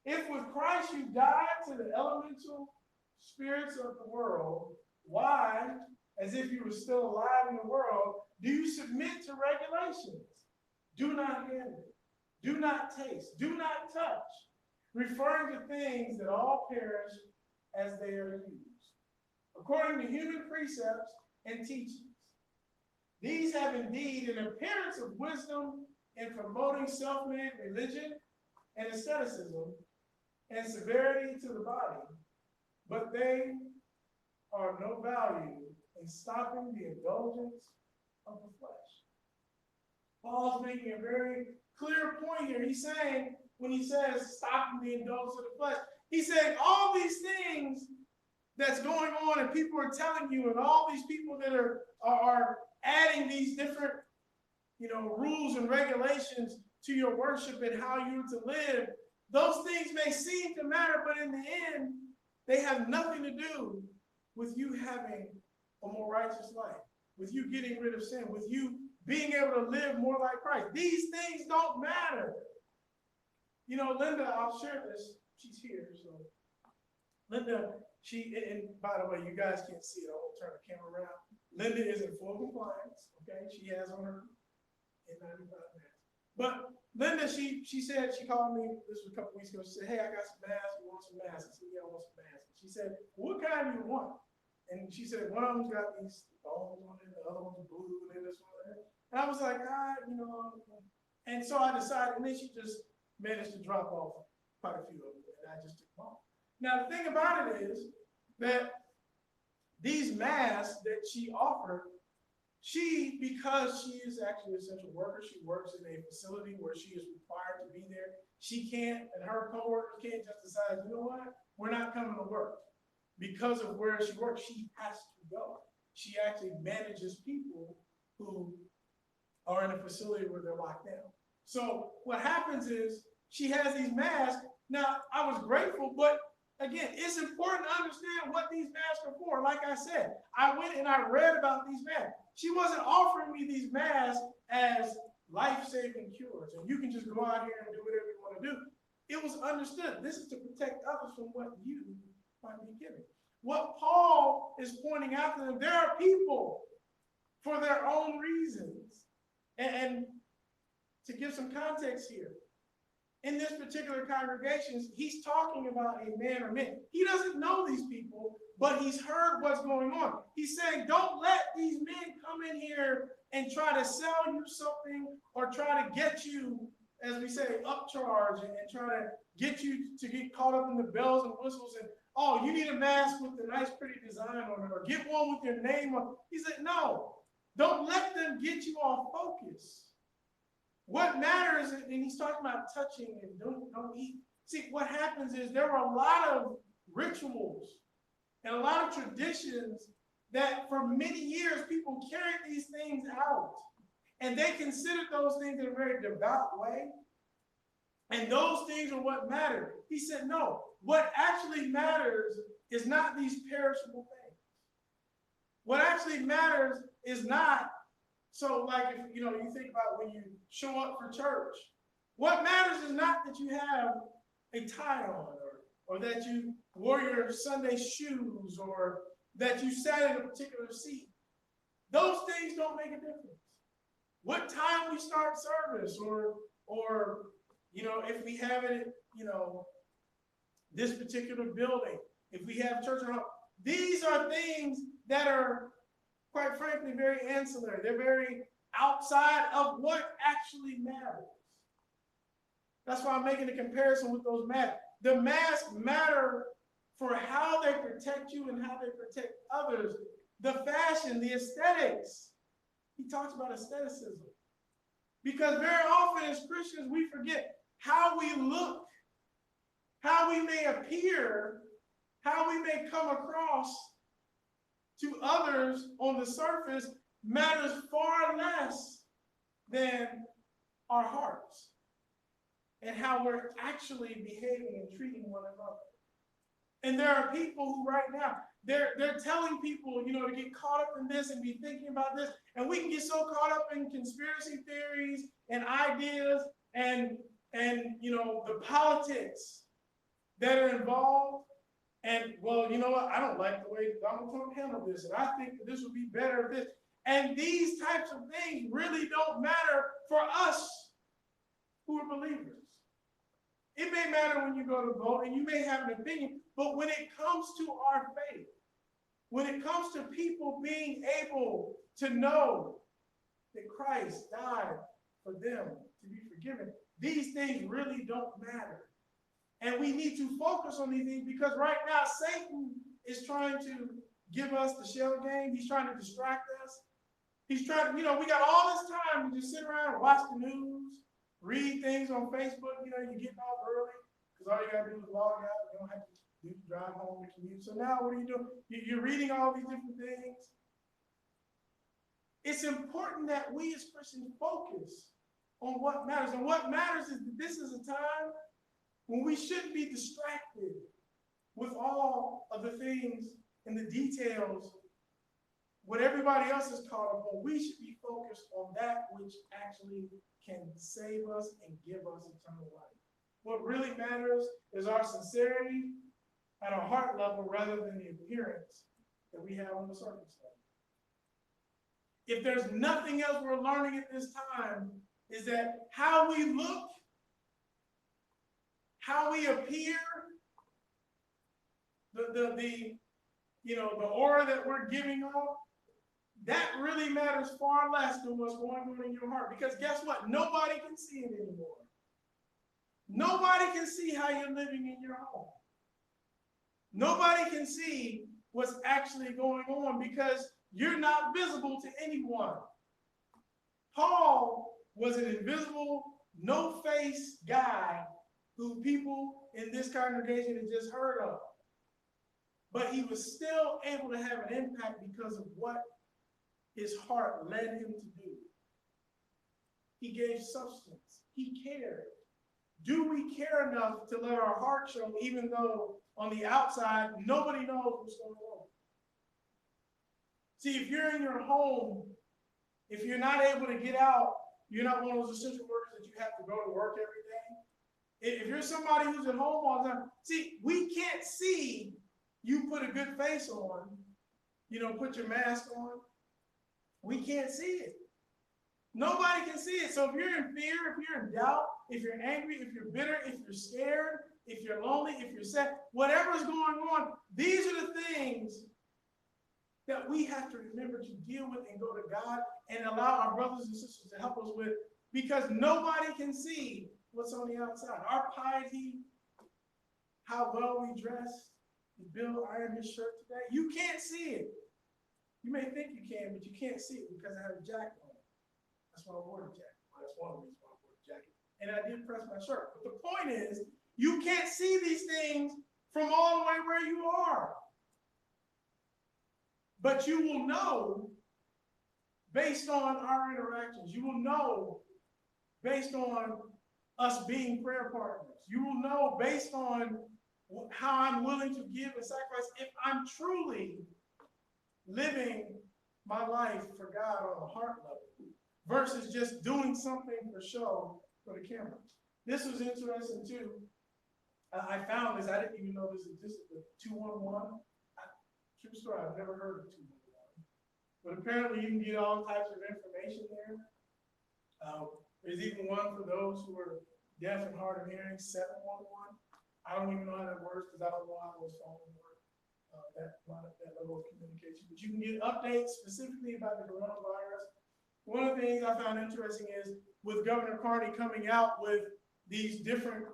If with Christ you died to the elemental spirits of the world, why, as if you were still alive in the world, do you submit to regulations? Do not handle, do not taste, do not touch, referring to things that all perish as they are used, according to human precepts and teachings. These have indeed an appearance of wisdom in promoting self-made religion and asceticism and severity to the body, but they are no value in stopping the indulgence of the flesh." Paul's making a very clear point here. He's saying, when he says stopping the indulgence of the flesh, he's saying all these things that's going on and people are telling you, and all these people that are adding these different, you know, rules and regulations to your worship and how you're to live, those things may seem to matter, but in the end, they have nothing to do with you having a more righteous life, with you getting rid of sin, with you being able to live more like Christ. These things don't matter. You know, Linda, I'll share this. She's here, so. Linda, and by the way, you guys can't see it. I'll turn the camera around. Linda is in full compliance, okay? She has on her N95 mask. But Linda, she said, she called me, this was a couple weeks ago, she said, "Hey, I got some masks, you want some masks?" I said, "Yeah, I want some masks." She said, "What kind do you want?" And she said, one of them's got these bones on it, the other one's blue, and this one there. And I was like, and so I decided, and then she just managed to drop off quite a few of them, and I just took them off. Now, the thing about it is that these masks that she offered, because she is actually an essential worker, she works in a facility where she is required to be there. She can't, and her coworkers can't just decide, you know what, we're not coming to work. Because of where she works, she has to go. She actually manages people who are in a facility where they're locked down. So what happens is she has these masks. Now, I was grateful, but again, it's important to understand what these masks are for. Like I said, I went and I read about these masks. She wasn't offering me these masks as life-saving cures, and you can just go out here and do whatever you want to do. It was understood. This is to protect others from what you might be giving. What Paul is pointing out to them, there are people for their own reasons. And to give some context here, in this particular congregation, he's talking about a man or men. He doesn't know these people, but he's heard what's going on. He's saying, don't let these men come in here and try to sell you something or try to get you, as we say, upcharge and try to get you to get caught up in the bells and whistles and, oh, you need a mask with a nice, pretty design on it, or get one with your name on it. He said, no, don't let them get you off focus. What matters, and he's talking about touching and don't eat. See, what happens is there are a lot of rituals and a lot of traditions that for many years people carried these things out. And they considered those things in a very devout way. And those things are what matter. He said, no, what actually matters is not these perishable things. What actually matters is not, so like, if you think about when you show up for church, what matters is not that you have a tie on or that you wore your Sunday shoes or that you sat in a particular seat. Those things don't make a difference. What time we start service or if we have it, this particular building, if we have church or home, these are things that are, quite frankly, very ancillary. They're very outside of what actually matters. That's why I'm making a comparison with those masks. The masks matter for how they protect you and how they protect others. The fashion, the aesthetics. He talks about aestheticism. Because very often as Christians, we forget how we look, how we may appear, how we may come across to others on the surface matters far less than our hearts and how we're actually behaving and treating one another. And there are people who right now, they're telling people, to get caught up in this and be thinking about this. And we can get so caught up in conspiracy theories and ideas and the politics that are involved. And, well, you know what? I don't like the way Donald Trump handled this. And I think that this would be better if this. And these types of things really don't matter for us who are believers. It may matter when you go to vote and you may have an opinion, but when it comes to our faith, when it comes to people being able to know that Christ died for them to be forgiven, these things really don't matter. And we need to focus on these things because right now Satan is trying to give us the shell game. He's trying to distract us. He's trying to, we got all this time to just sit around and watch the news, read things on Facebook. You're getting off early because all you got to do is log out. You don't have to drive home to commute. So now what are you doing? You're reading all these different things. It's important that we as Christians focus on what matters. And what matters is that this is a time when we shouldn't be distracted with all of the things and the details, what everybody else is caught up on. We should be focused on that which actually can save us and give us eternal life. What really matters is our sincerity at our heart level rather than the appearance that we have on the surface level. If there's nothing else we're learning at this time, is that how we look, how we appear, the aura that we're giving off, that really matters far less than what's going on in your heart. Because guess what? Nobody can see it anymore. Nobody can see how you're living in your home. Nobody can see what's actually going on because you're not visible to anyone. Paul was an invisible, no-face guy who people in this congregation had just heard of. But he was still able to have an impact because of what his heart led him to do. He gave substance. He cared. Do we care enough to let our heart show, even though on the outside, nobody knows what's going on? See, if you're in your home, if you're not able to get out, you're not one of those essential workers that you have to go to work every day. If you're somebody who's at home all the time, see, we can't see you put a good face on, put your mask on. We can't see it. Nobody can see it. So if you're in fear, if you're in doubt, if you're angry, if you're bitter, if you're scared, if you're lonely, if you're sad, whatever's going on, these are the things that we have to remember to deal with and go to God and allow our brothers and sisters to help us with, because nobody can see what's on the outside. Our piety, how well we dress, Bill ironed his shirt today, you can't see it. You may think you can, but you can't see it because I have a jacket on. That's why I wore the jacket. That's one of the reasons why I wore the jacket. And I did press my shirt. But the point is, you can't see these things from all the way where you are. But you will know based on our interactions. You will know based on us being prayer partners. You will know based on how I'm willing to give and sacrifice if I'm truly living my life for God on a heart level versus just doing something for show for the camera. This was interesting too. I found this, I didn't even know this existed, the 211. True story, I've never heard of 211. But apparently you can get all types of information there. There's even one for those who are deaf and hard of hearing, 711. I don't even know how that works because I don't know how those phones work, that level of communication. But you can get updates specifically about the coronavirus. One of the things I found interesting is with Governor Carney coming out with these different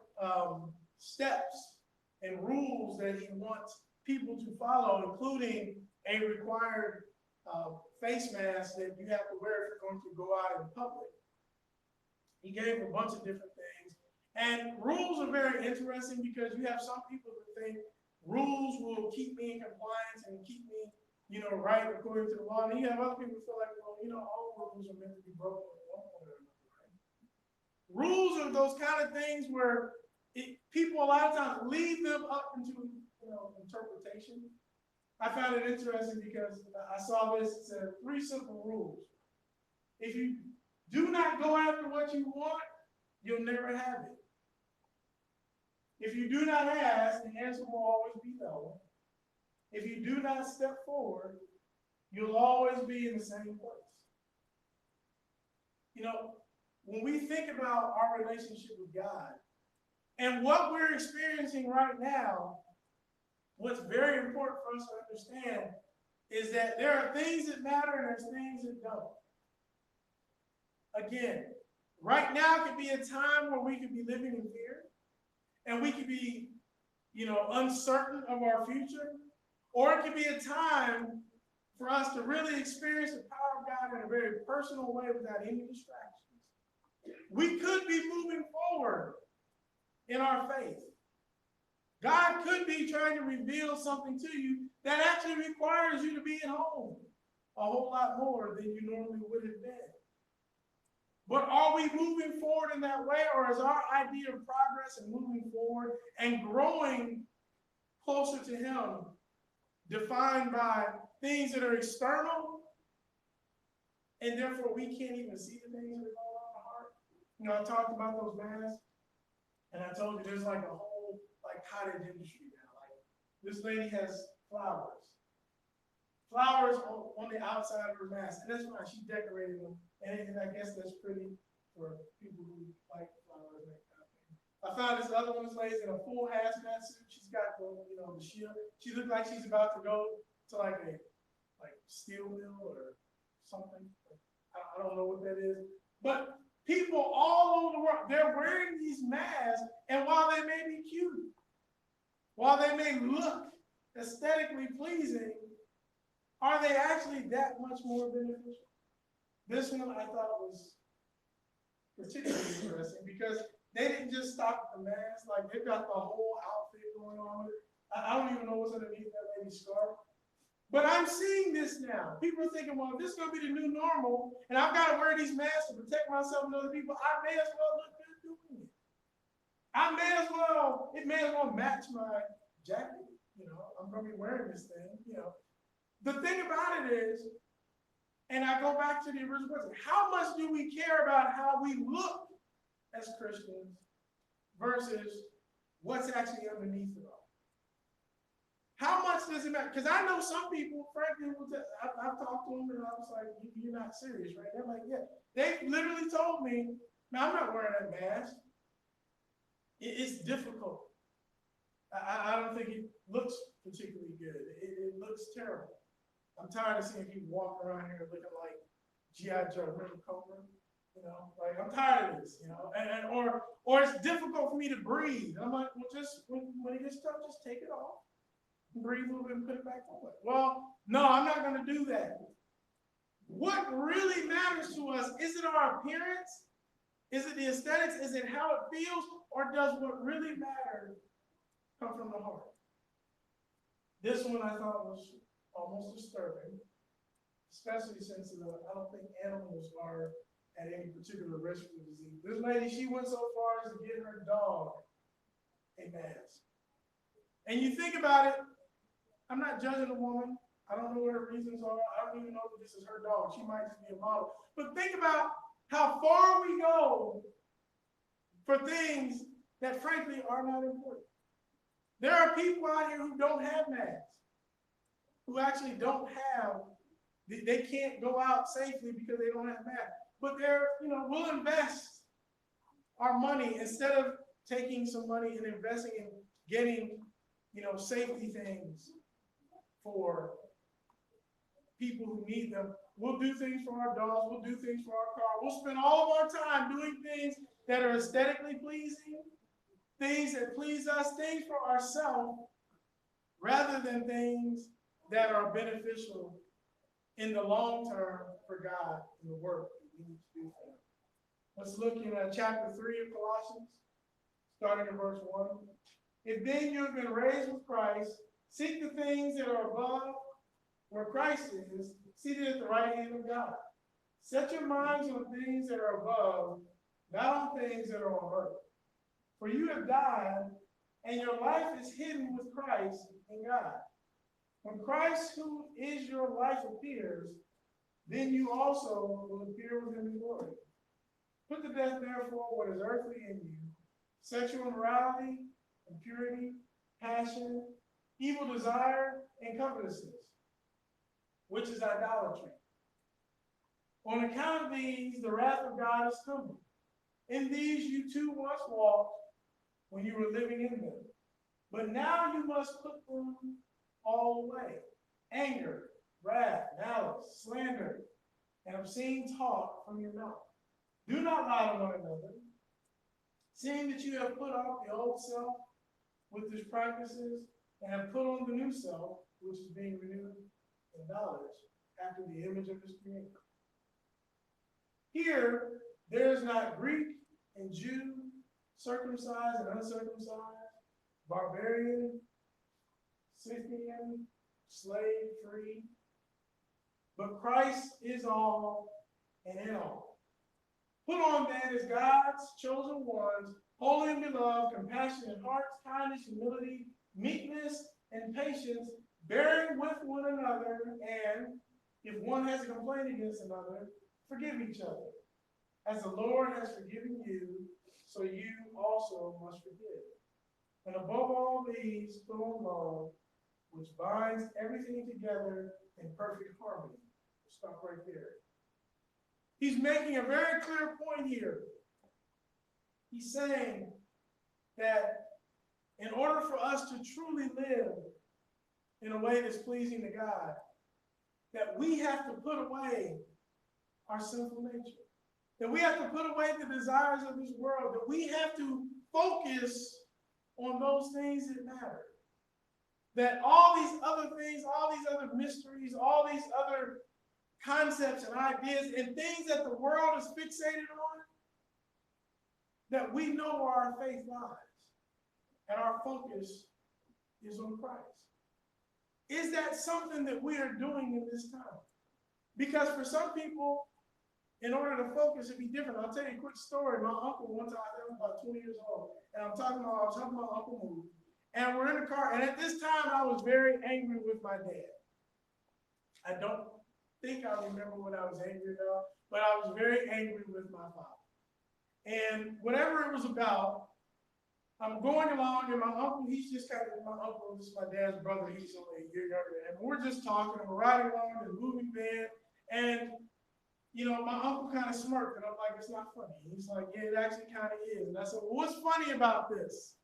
steps and rules that he wants people to follow, including a required face mask that you have to wear if you're going to go out in public. He gave a bunch of different things. And rules are very interesting because you have some people that think rules will keep me in compliance and keep me, right according to the law. And you have other people who feel like, well, all rules are meant to be broken at one point or another, right? Rules are those kind of things where people a lot of times leave them up into, interpretation. I found it interesting because I saw this, it said 3 simple rules. If you do not go after what you want, you'll never have it. If you do not ask, the answer will always be no. If you do not step forward, you'll always be in the same place. When we think about our relationship with God and what we're experiencing right now, what's very important for us to understand is that there are things that matter and there's things that don't. Again, right now could be a time where we could be living in fear and we could be, uncertain of our future, or it could be a time for us to really experience the power of God in a very personal way without any distractions. We could be moving forward in our faith. God could be trying to reveal something to you that actually requires you to be at home a whole lot more than you normally would have been. But are we moving forward in that way, or is our idea of progress and moving forward and growing closer to Him defined by things that are external, and therefore we can't even see the things that are going on in the heart? I talked about those masks, and I told you there's like a whole cottage industry now. Like this lady has flowers on the outside of her mask, and that's fine. She decorated them, and I guess that's pretty for people who like flowers and that kind of thing. I found this other one. This lady's in a full hazmat suit. She's got the shield. She looked like she's about to go to like a steel mill or something. I don't know what that is. But people all over the world, they're wearing these masks, and while they may be cute, while they may look aesthetically pleasing, are they actually that much more beneficial? This one I thought was particularly interesting because they didn't just stop at the mask, like they've got the whole outfit going on with it. I don't even know what's underneath that lady's scarf. But I'm seeing this now. People are thinking, well, this is going to be the new normal, and I've got to wear these masks to protect myself and other people. I may as well look good doing it. It may as well match my jacket. I'm going to be wearing this thing. The thing about it is, and I go back to the original question, how much do we care about how we look as Christians versus what's actually underneath it all? How much does it matter? Because I know some people, frankly, I've talked to them and I was like, you're not serious, right? They're like, yeah. They literally told me, man, I'm not wearing that mask. It's difficult. I don't think it looks particularly good. It looks terrible. I'm tired of seeing people walking around here looking like G.I. Joe, remember Cobra? Like I'm tired of this, or it's difficult for me to breathe. And I'm like, well, just when it gets tough, just take it off. Breathe a little bit and put it back on. Well, no, I'm not going to do that. What really matters to us, is it our appearance? Is it the aesthetics? Is it how it feels? Or does what really matters come from the heart? This one I thought was almost disturbing, especially since I don't think animals are at any particular risk for disease. This lady, she went so far as to get her dog a mask. And you think about it, I'm not judging a woman. I don't know what her reasons are. I don't even know if this is her dog. She might just be a model. But think about how far we go for things that frankly are not important. There are people out here who don't have masks, who actually don't have, they can't go out safely because they don't have masks. But we'll invest our money instead of taking some money and investing in getting, safety things for people who need them. We'll do things for our dogs. We'll do things for our car. We'll spend all of our time doing things that are aesthetically pleasing, things that please us, things for ourselves, rather than things that are beneficial in the long term for God and the work that we need to do for Him. Let's look in chapter 3 of Colossians, starting in verse 1. If then you have been raised with Christ, seek the things that are above, where Christ is, seated at the right hand of God. Set your minds on things that are above, not on things that are on earth. For you have died, and your life is hidden with Christ in God. When Christ, who is your life, appears, then you also will appear with Him in glory. Put to death, therefore, what is earthly in you: sexual immorality, impurity, passion, evil desire, and covetousness, which is idolatry. On account of these, the wrath of God is coming. In these you too once walked when you were living in them. But now you must put them all away: anger, wrath, malice, slander, and obscene talk from your mouth. Do not lie to one another, seeing that you have put off the old self with its practices, and have put on the new self, which is being renewed in knowledge after the image of His Creator. Here, there is not Greek and Jew, circumcised and uncircumcised, barbarian, Scythian, slave free, but Christ is all and in all. Put on then as God's chosen ones, holy and beloved, compassionate hearts, kindness, humility, meekness, and patience, bearing with one another, and if one has a complaint against another, forgive each other. As the Lord has forgiven you, so you also must forgive. And above all these, put on love, which binds everything together in perfect harmony. We'll stop right there. He's making a very clear point here. He's saying that in order for us to truly live in a way that's pleasing to God, that we have to put away our sinful nature. That we have to put away the desires of this world. That we have to focus on those things that matter. That all these other things, all these other mysteries, all these other concepts and ideas and things that the world is fixated on, that we know where our faith lies and our focus is on Christ. Is that something that we are doing in this time? Because for some people, in order to focus, it'd be different. I'll tell you a quick story. My uncle, one time, I was about 20 years old, and I was talking about Uncle Move. And we're in the car, and at this time, I was very angry with my dad. I don't think I remember what I was angry about, but I was very angry with my father. And whatever it was about, I'm going along, and my uncle, he's just kind of my uncle, this is my dad's brother, he's only a year younger than him. And we're just talking, and we're riding along in the moving van, and you know, my uncle kind of smirked, and I'm like, it's not funny. He's like, yeah, it actually kind of is. And I said, well, what's funny about this?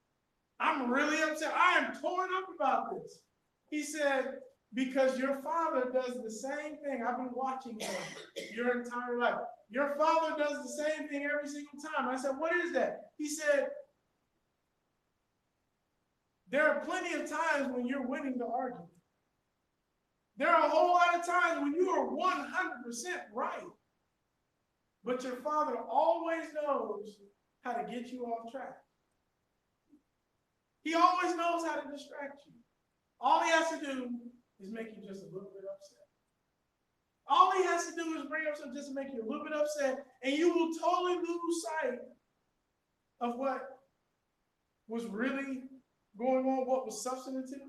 I'm really upset. I am torn up about this. He said, because your father does the same thing. I've been watching him your entire life. Your father does the same thing every single time. I said, what is that? He said, there are plenty of times when you're winning the argument. There are a whole lot of times when you are 100% right. But your father always knows how to get you off track. He always knows how to distract you. All he has to do is make you just a little bit upset. All he has to do is bring up something just to make you a little bit upset, and you will totally lose sight of what was really going on, what was substantive.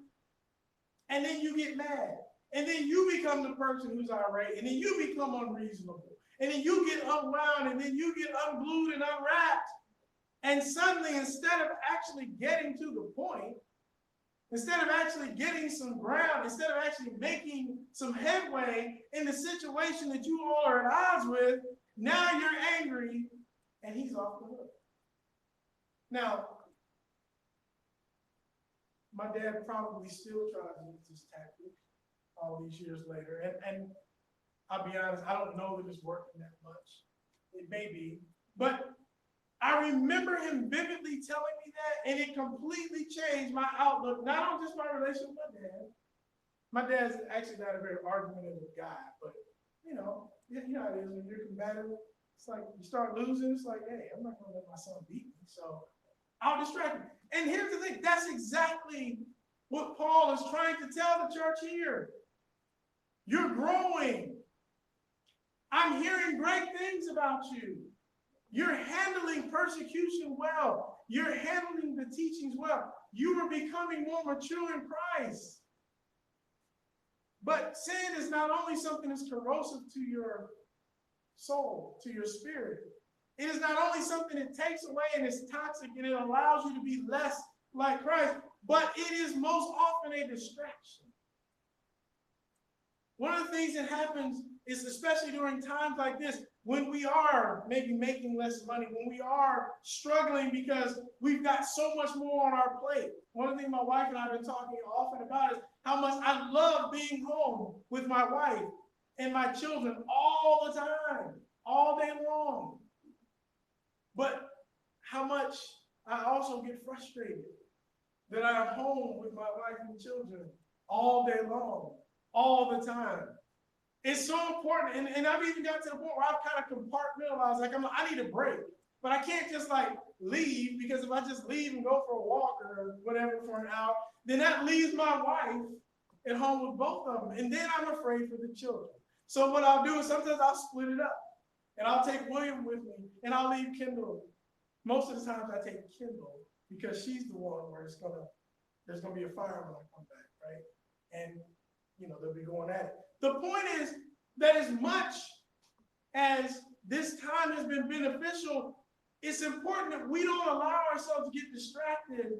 And then you get mad. And then you become the person who's irate, and then you become unreasonable. And then you get unwound, and then you get unglued and unwrapped. And suddenly, instead of actually getting to the point, instead of actually getting some ground, instead of actually making some headway in the situation that you all are at odds with, now you're angry, and he's off the hook. Now, my dad probably still tries to use this tactic all these years later. And I'll be honest, I don't know that it's working that much. It may be. But I remember him vividly telling me that, and it completely changed my outlook, not on just my relationship with my dad. My dad's actually not a very argumentative guy, but you know how it is when you're combative. It's like you start losing, it's like, hey, I'm not gonna let my son beat me, so I'll distract him. And here's the thing, that's exactly what Paul is trying to tell the church here. You're growing. I'm hearing great things about you. You're handling persecution well. You're handling the teachings well. You are becoming more mature in Christ. But sin is not only something that's corrosive to your soul, to your spirit. It is not only something that takes away and is toxic and it allows you to be less like Christ, but it is most often a distraction. One of the things that happens is, especially during times like this, when we are maybe making less money, when we are struggling because we've got so much more on our plate. One of the things my wife and I have been talking often about is how much I love being home with my wife and my children all the time, all day long. But how much I also get frustrated that I'm home with my wife and children all day long, all the time. It's so important, and I've even got to the point where I've kind of compartmentalized, like I need a break, but I can't just like leave, because if I just leave and go for a walk or whatever for an hour, then that leaves my wife at home with both of them, and then I'm afraid for the children. So what I'll do is sometimes I'll split it up, and I'll take William with me, and I'll leave Kendall. Most of the times I take Kendall because she's the one where there's gonna be a fire when I come back, right? And they'll be going at it. The point is that as much as this time has been beneficial, it's important that we don't allow ourselves to get distracted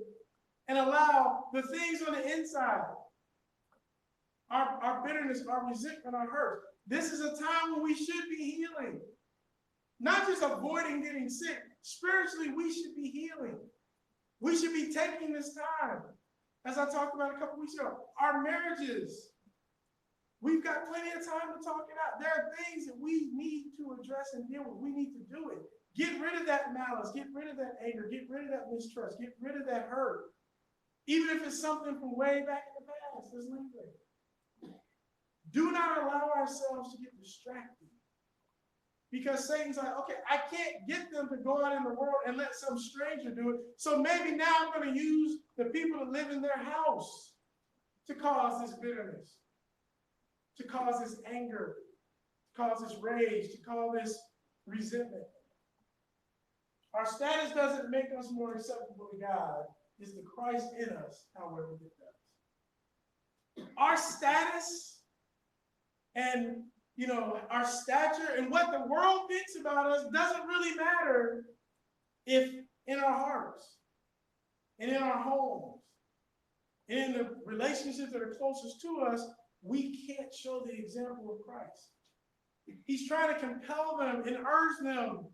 and allow the things on the inside, our bitterness, our resentment, our hurt. This is a time when we should be healing. Not just avoiding getting sick. Spiritually, we should be healing. We should be taking this time. As I talked about a couple weeks ago, our marriages We've got plenty of time to talk it out. There are things that we need to address and deal with. We need to do it. Get rid of that malice. Get rid of that anger. Get rid of that mistrust. Get rid of that hurt. Even if it's something from way back in the past, let's leave it. Do not allow ourselves to get distracted. Because Satan's like, okay, I can't get them to go out in the world and let some stranger do it. So maybe now I'm going to use the people that live in their house to cause this bitterness, to cause this anger, to cause this rage, to cause this resentment. Our status doesn't make us more acceptable to God. It's the Christ in us, however, it does. Our status and, our stature and what the world thinks about us doesn't really matter if in our hearts and in our homes and in the relationships that are closest to us, we can't show the example of Christ. He's trying to compel them and urge them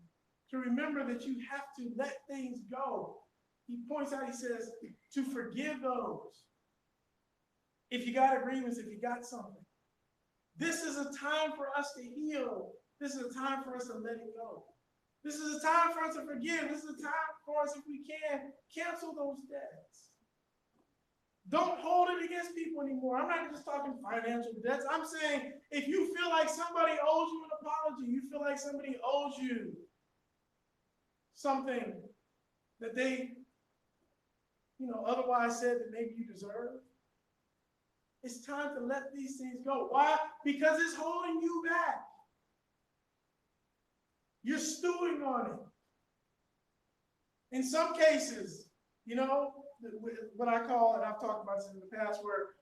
to remember that you have to let things go. He points out, he says, to forgive those. If you got agreements, if you got something. This is a time for us to heal. This is a time for us to let it go. This is a time for us to forgive. This is a time for us, if we can, cancel those debts. Don't hold it against people anymore. I'm not just talking financial debts. I'm saying if you feel like somebody owes you an apology, you feel like somebody owes you something that they, otherwise said that maybe you deserve. It's time to let these things go. Why? Because it's holding you back. You're stewing on it. In some cases, what I call, and I've talked about this in the past, where,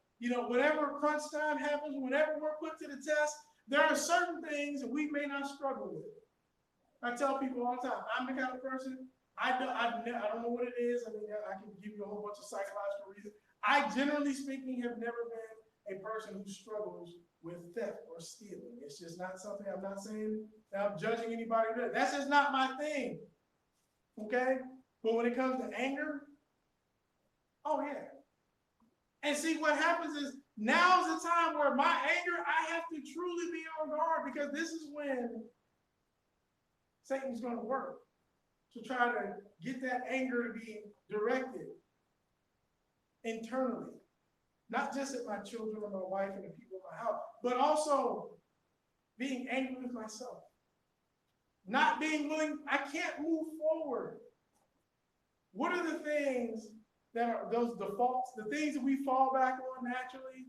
whenever crunch time happens, whenever we're put to the test, there are certain things that we may not struggle with. I tell people all the time, I'm the kind of person, I don't know what it is. I mean, I can give you a whole bunch of psychological reasons. I, generally speaking, have never been a person who struggles with theft or stealing. It's just not something. I'm not saying that I'm judging anybody. That's just not my thing. Okay? But when it comes to anger, oh yeah. And see, what happens is now's the time where my anger, I have to truly be on guard, because this is when Satan's going to work to try to get that anger to be directed internally, not just at my children or my wife and the people in my house, but also being angry with myself, not being willing. I can't move forward. What are the things that are those defaults, the things that we fall back on naturally?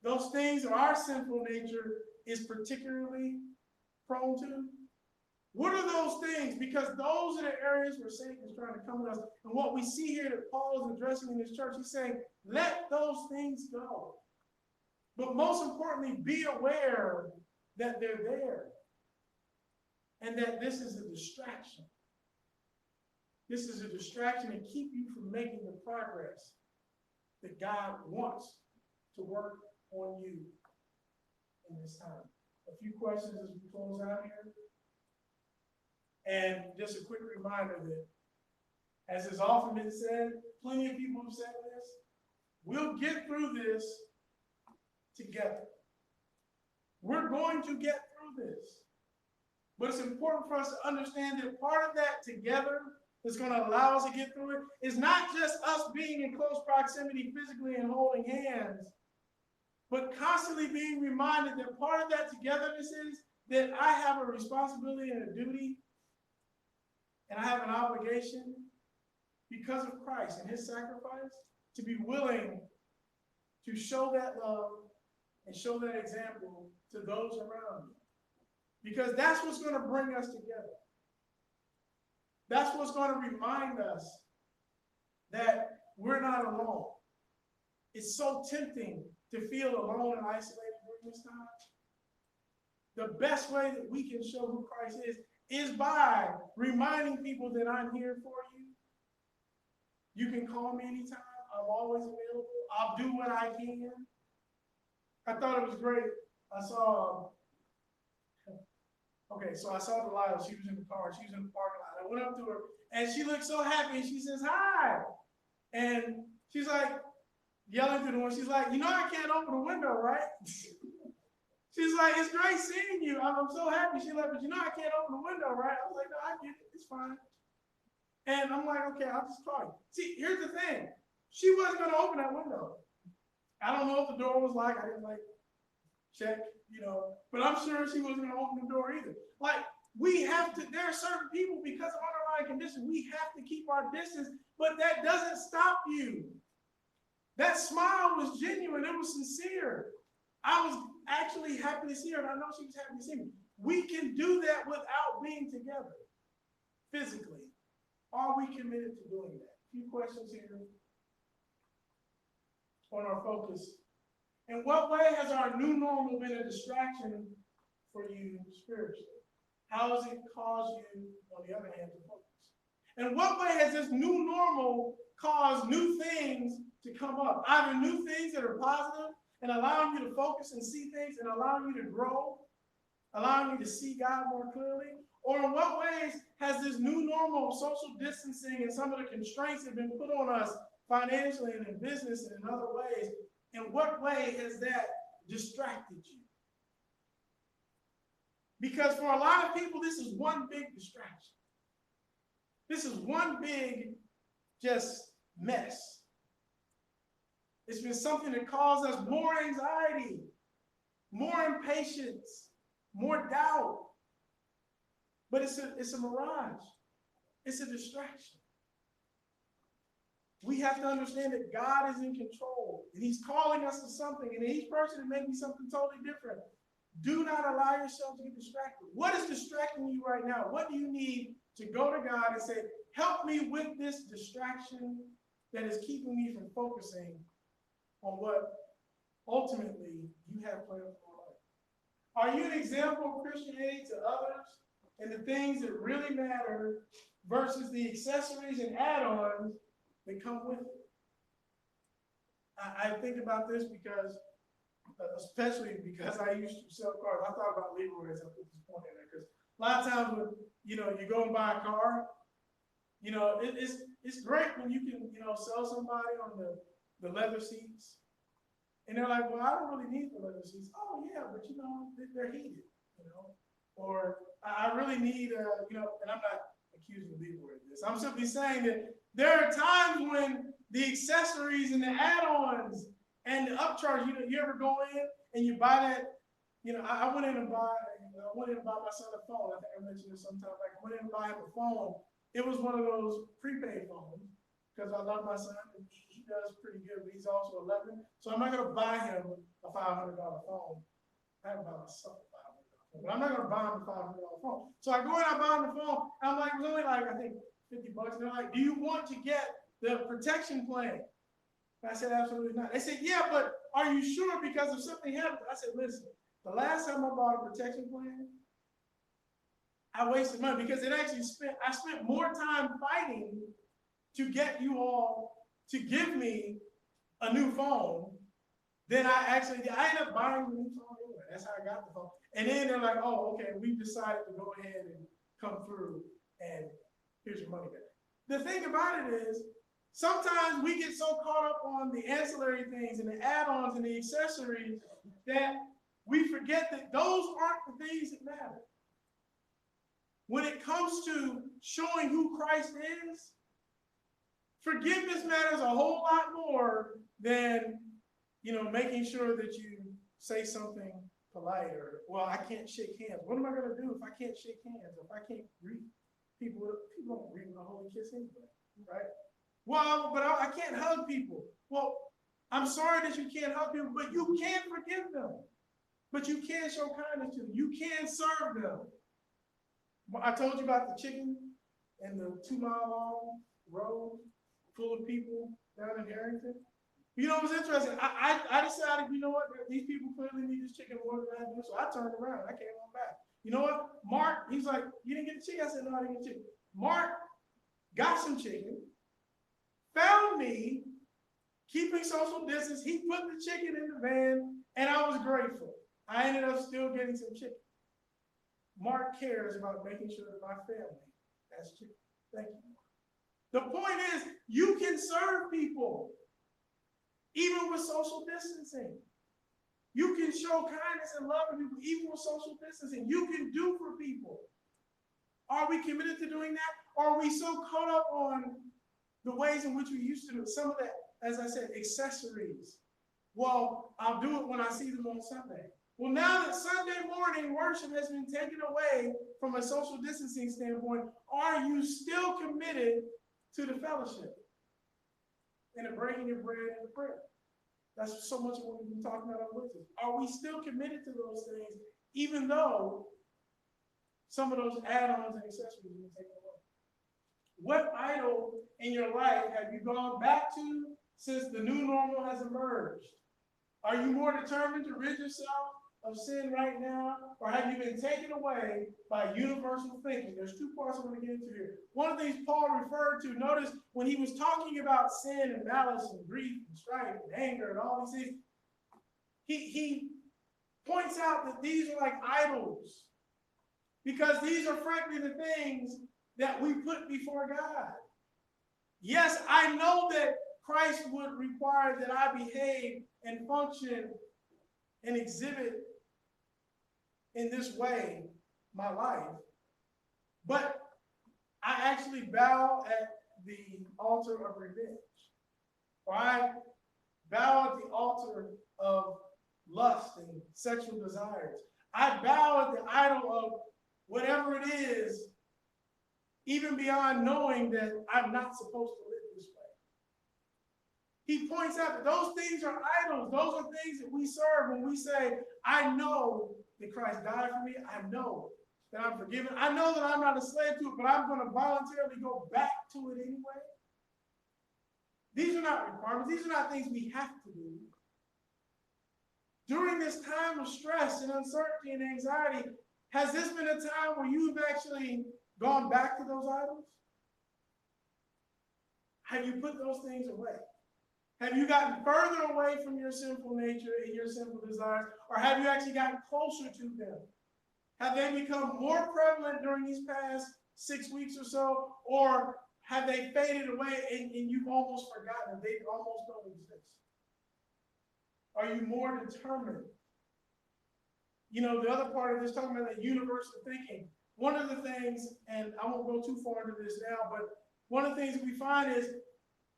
Those things that our sinful nature is particularly prone to? What are those things? Because those are the areas where Satan is trying to come at us. And what we see here that Paul is addressing in this church, he's saying, let those things go. But most importantly, be aware that they're there and that this is a distraction. This is a distraction to keep you from making the progress that God wants to work on you in this time. A few questions as we close out here. And just a quick reminder that, as has often been said, plenty of people have said this, we'll get through this together. We're going to get through this. But it's important for us to understand that part of that together that's going to allow us to get through it is not just us being in close proximity physically and holding hands, but constantly being reminded that part of that togetherness is that I have a responsibility and a duty, and I have an obligation because of Christ and his sacrifice to be willing to show that love and show that example to those around me. Because that's what's going to bring us together. That's what's going to remind us that we're not alone. It's so tempting to feel alone and isolated during this time. The best way that we can show who Christ is by reminding people that I'm here for you. You can call me anytime. I'm always available. I'll do what I can. I thought it was great. I saw Delilah. She was in the car. She was in the parking lot. I went up to her, and she looked so happy, and she says, hi. And she's like, yelling through the window. She's like, I can't open the window, right? She's like, it's great seeing you. I'm so happy. She's like, but you know I can't open the window, right? I was like, no, I get it. It's fine. And I'm like, okay, I'll just call you. See, here's the thing. She wasn't going to open that window. I don't know if the door was like, I didn't like check, but I'm sure she wasn't going to open the door either. Like, we have to, there are certain people, because of underlying conditions, we have to keep our distance, but that doesn't stop you. That smile was genuine. It was sincere. I was actually happy to see her, and I know she was happy to see me. We can do that without being together physically. Are we committed to doing that? A few questions here on our focus. In what way has our new normal been a distraction for you spiritually? How has it caused you, on the other hand, to focus? In what way has this new normal caused new things to come up? Either new things that are positive and allowing you to focus and see things and allowing you to grow, allowing you to see God more clearly? Or in what ways has this new normal of social distancing and some of the constraints that have been put on us financially and in business and in other ways, in what way has that distracted you? Because for a lot of people, this is one big distraction. This is one big just mess. It's been something that caused us more anxiety, more impatience, more doubt. But it's a mirage. It's a distraction. We have to understand that God is in control, and he's calling us to something, and each person it may be something totally different. Do not allow yourself to get distracted. What is distracting you right now? What do you need to go to God and say, help me with this distraction that is keeping me from focusing on what ultimately you have planned for my life? Are you an example of Christianity to others and the things that really matter versus the accessories and add-ons that come with it? I think about this because, especially because I used to sell cars. I thought about Leroy as I put this point in there, because a lot of times when you go and buy a car, it's great when you can sell somebody on the leather seats, and they're like, well, I don't really need the leather seats. Oh yeah, but they're heated, or I really need and I'm not accusing Leroy of this. I'm simply saying that there are times when the accessories and the add-ons and the upcharge, you ever go in and you buy that, I went in and buy my son a phone. I think I mentioned this sometime back. I went in and buy him a phone. It was one of those prepaid phones because I love my son. He does pretty good, but he's also 11. So I'm not going to buy him a $500 phone. I haven't bought myself a $500 phone, but I'm not going to buy him a $500 phone. So I go in, I buy him the phone. I'm like, it was only like, I think, $50. And they're like, do you want to get the protection plan? And I said, absolutely not. They said, yeah, but are you sure? Because if something happens, I said, listen, the last time I bought a protection plan, I wasted money because I spent more time fighting to get you all to give me a new phone than I ended up buying a new phone anyway. That's how I got the phone. And then they're like, oh, okay, we've decided to go ahead and come through and here's your money back. The thing about it is, sometimes we get so caught up on the ancillary things and the add-ons and the accessories that we forget that those aren't the things that matter. When it comes to showing who Christ is, forgiveness matters a whole lot more than, making sure that you say something polite or, well, I can't shake hands. What am I going to do if I can't shake hands? If I can't greet people don't greet with a holy kiss anyway, right? Well, but I can't hug people. Well, I'm sorry that you can't hug people, but you can forgive them. But you can show kindness to them. You can serve them. I told you about the chicken and the 2-mile-long road full of people down in Harrington. It was interesting. I decided, these people clearly need this chicken more than I do. So I turned around. I came on back. You know what? Mark, he's like, you didn't get the chicken? I said, no, I didn't get the chicken. Mark got some chicken, found me, keeping social distance. He put the chicken in the van, and I was grateful. I ended up still getting some chicken. Mark cares about making sure that my family has chicken. Thank you. The point is, you can serve people, even with social distancing. You can show kindness and love to people, even with social distancing. You can do for people. Are we committed to doing that? Or are we so caught up on the ways in which we used to do it? Some of that, as I said, accessories. Well, I'll do it when I see them on Sunday. Well, now that Sunday morning worship has been taken away from a social distancing standpoint, are you still committed to the fellowship and the breaking of bread and the prayer? That's so much of what we've been talking about on Wednesdays. Are we still committed to those things, even though some of those add-ons and accessories have been taken away? What idol in your life have you gone back to since the new normal has emerged? Are you more determined to rid yourself of sin right now, or have you been taken away by universal thinking? There's two parts I want to get into here. One of the things Paul referred to, notice when he was talking about sin and malice and grief and strife and anger and all these things, he points out that these are like idols, because these are frankly the things that we put before God. Yes, I know that Christ would require that I behave and function and exhibit in this way my life, but I actually bow at the altar of revenge, or I bow at the altar of lust and sexual desires. I bow at the idol of whatever it is, even beyond knowing that I'm not supposed to live this way. He points out that those things are idols. Those are things that we serve when we say, I know that Christ died for me. I know that I'm forgiven. I know that I'm not a slave to it, but I'm going to voluntarily go back to it anyway. These are not requirements. These are not things we have to do. During this time of stress and uncertainty and anxiety, has this been a time where you've actually gone back to those idols? Have you put those things away? Have you gotten further away from your sinful nature and your sinful desires, or have you actually gotten closer to them? Have they become more prevalent during these past 6 weeks or so, or have they faded away and you've almost forgotten? They almost don't exist. Are you more determined? You know, the other part of this, talking about that universal thinking, one of the things, and I won't go too far into this now, but one of the things we find is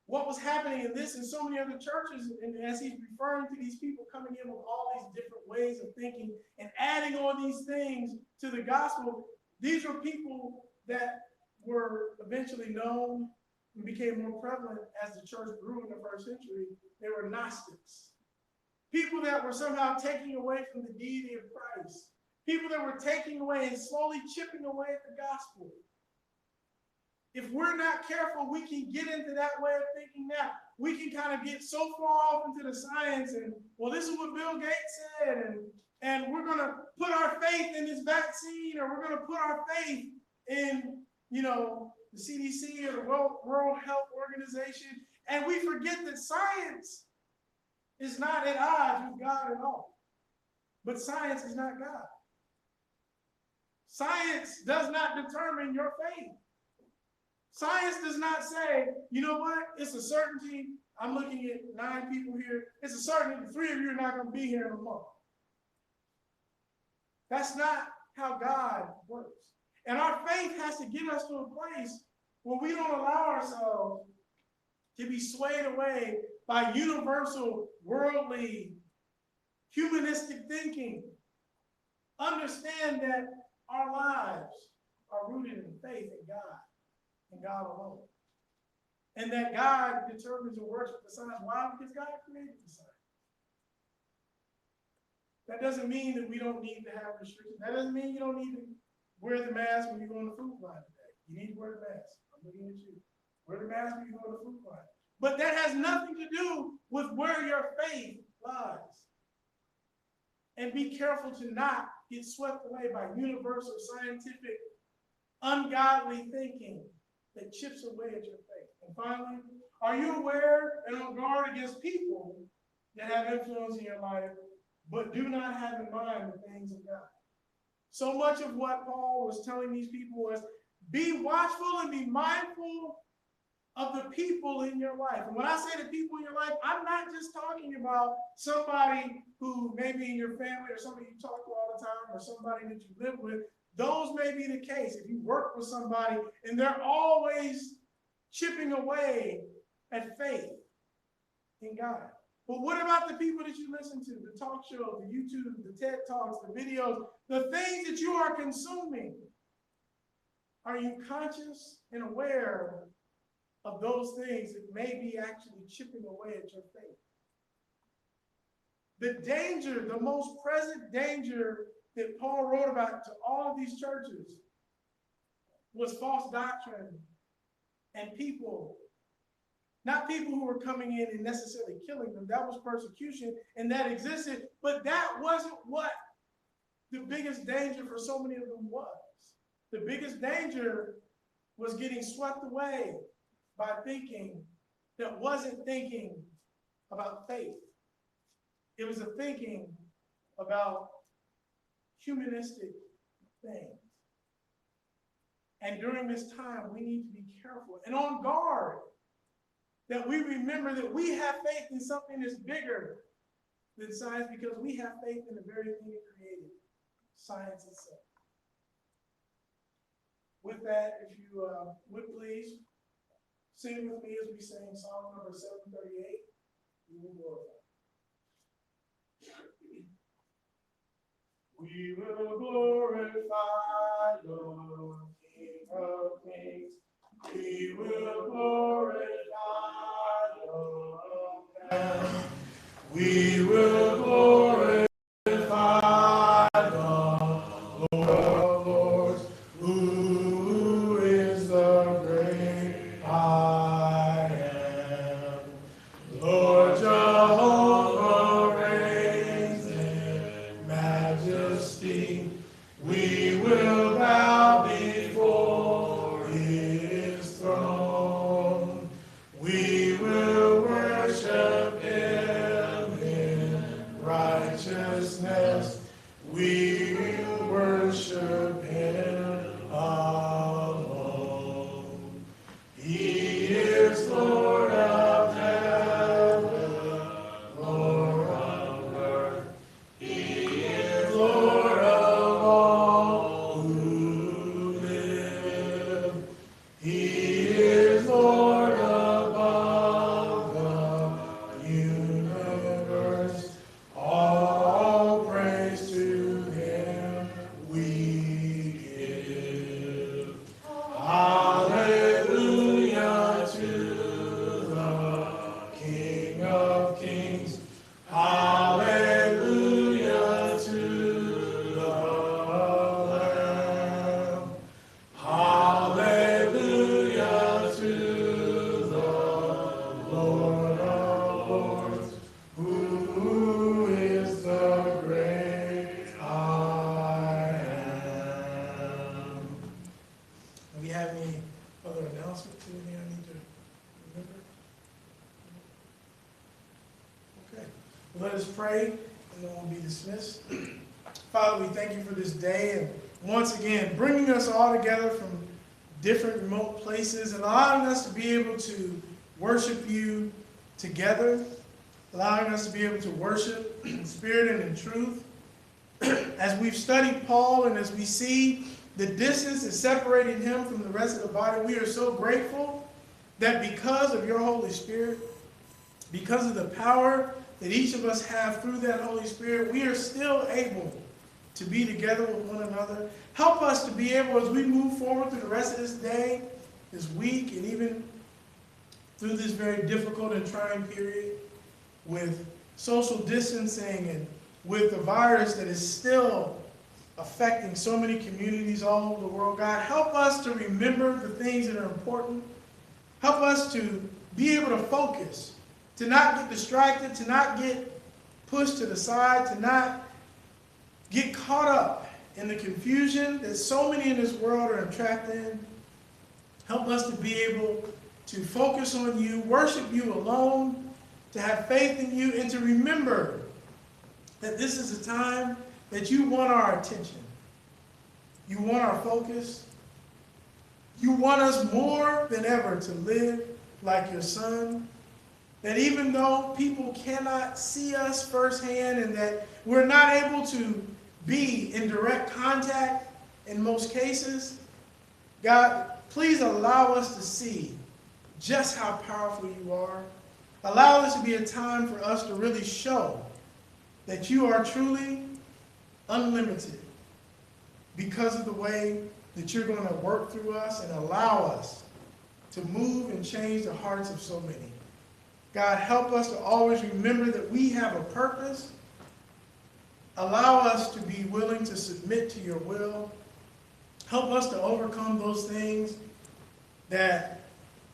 what was happening in this and so many other churches, and as he's referring to these people coming in with all these different ways of thinking and adding on these things to the gospel, these are people that were eventually known and became more prevalent as the church grew in the first century. They were Gnostics. People that were somehow taking away from the deity of Christ. People that were taking away and slowly chipping away at the gospel. If we're not careful, we can get into that way of thinking now. We can kind of get so far off into the science and, well, this is what Bill Gates said, and we're going to put our faith in this vaccine, or we're going to put our faith in, you know, the CDC or the World Health Organization, and we forget that science is not at odds with God at all. But science is not God. Science does not determine your faith. Science does not say, you know what, it's a certainty. I'm looking at 9 people here. It's a certainty 3 of you are not going to be here in a month. That's not how God works. And our faith has to get us to a place where we don't allow ourselves to be swayed away by universal, worldly, humanistic thinking. Understand that our lives are rooted in faith in God and God alone. And that God determines and works with the signs. Why? Because God created the signs. That doesn't mean that we don't need to have restrictions. That doesn't mean you don't need to wear the mask when you go in the fruit line today. You need to wear the mask. I'm looking at you. Wear the mask when you go in the fruit line. But that has nothing to do with where your faith lies. And be careful to not get swept away by universal, scientific, ungodly thinking that chips away at your faith. And finally, are you aware and on guard against people that have influence in your life, but do not have in mind the things of God? So much of what Paul was telling these people was, be watchful and be mindful of the people in your life. And when I say the people in your life, I'm not just talking about somebody who may be in your family or somebody you talk to all the time or somebody that you live with. Those may be the case if you work with somebody and they're always chipping away at faith in God. But what about the people that you listen to, the talk shows, the YouTube, the TED Talks, the videos, the things that you are consuming? Are you conscious and aware of those things that may be actually chipping away at your faith? The danger, the most present danger that Paul wrote about to all of these churches was false doctrine and people. Not people who were coming in and necessarily killing them. That was persecution, and that existed. But that wasn't what the biggest danger for so many of them was. The biggest danger was getting swept away by thinking that wasn't thinking about faith. It was a thinking about humanistic things. And during this time, we need to be careful and on guard that we remember that we have faith in something that's bigger than science, because we have faith in the very thing it created, science itself. With that, if you would please sing with me as we sing Psalm number 738, we will glorify. We will glorify the King of Kings. We will glorify the Lamb. We will glorify the Lord of Lords, who is the great I am. Lord Jehovah reigns in majesty. We will bow before his throne. We will worship him in righteousness. We will worship him alone. He is Lord of heaven, Lord of earth. He is Lord of all who live. He is Lord above the universe. All praise to him we give. Hallelujah to the King of Kings. Hallelujah to the Lamb. Hallelujah to the Lord of Lords, who is the great I am. Do we have any other announcements? Anything I need to remember? Okay. Well, let us pray, and then we'll be dismissed. Father, we thank you for this day, and once again, bringing us all together from different remote places, and allowing us to be able to worship you together, allowing us to be able to worship in spirit and in truth. As we've studied Paul and as we see the distance that separated him from the rest of the body, we are so grateful that because of your Holy Spirit, because of the power that each of us have through that Holy Spirit, we are still able to be together with one another. Help us to be able, as we move forward through the rest of this day, this week, and even through this very difficult and trying period with social distancing and with the virus that is still affecting so many communities all over the world. God, help us to remember the things that are important. Help us to be able to focus, to not get distracted, to not get pushed to the side, to not get caught up in the confusion that so many in this world are entrapped in. Help us to be able to focus on you, worship you alone, to have faith in you, and to remember that this is a time that you want our attention. You want our focus. You want us more than ever to live like your son. That even though people cannot see us firsthand and that we're not able to be in direct contact in most cases, God, please allow us to see just how powerful you are. Allow this to be a time for us to really show that you are truly unlimited because of the way that you're going to work through us and allow us to move and change the hearts of so many. God, help us to always remember that we have a purpose. Allow us to be willing to submit to your will. Help us to overcome those things that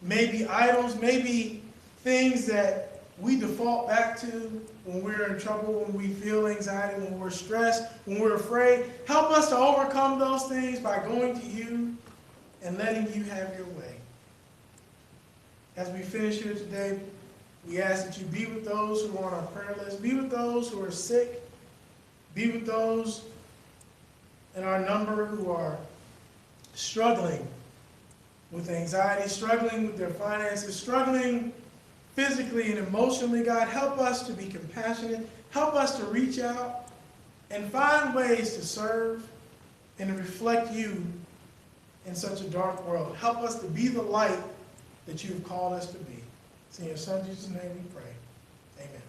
may be idols, maybe things that we default back to when we're in trouble, when we feel anxiety, when we're stressed, when we're afraid. Help us to overcome those things by going to you and letting you have your way. As we finish here today, we ask that you be with those who are on our prayer list, be with those who are sick, be with those in our number who are struggling with anxiety, struggling with their finances, struggling physically and emotionally. God, help us to be compassionate. Help us to reach out and find ways to serve and to reflect you in such a dark world. Help us to be the light that you've called us to be. It's in your Son Jesus' name we pray. Amen.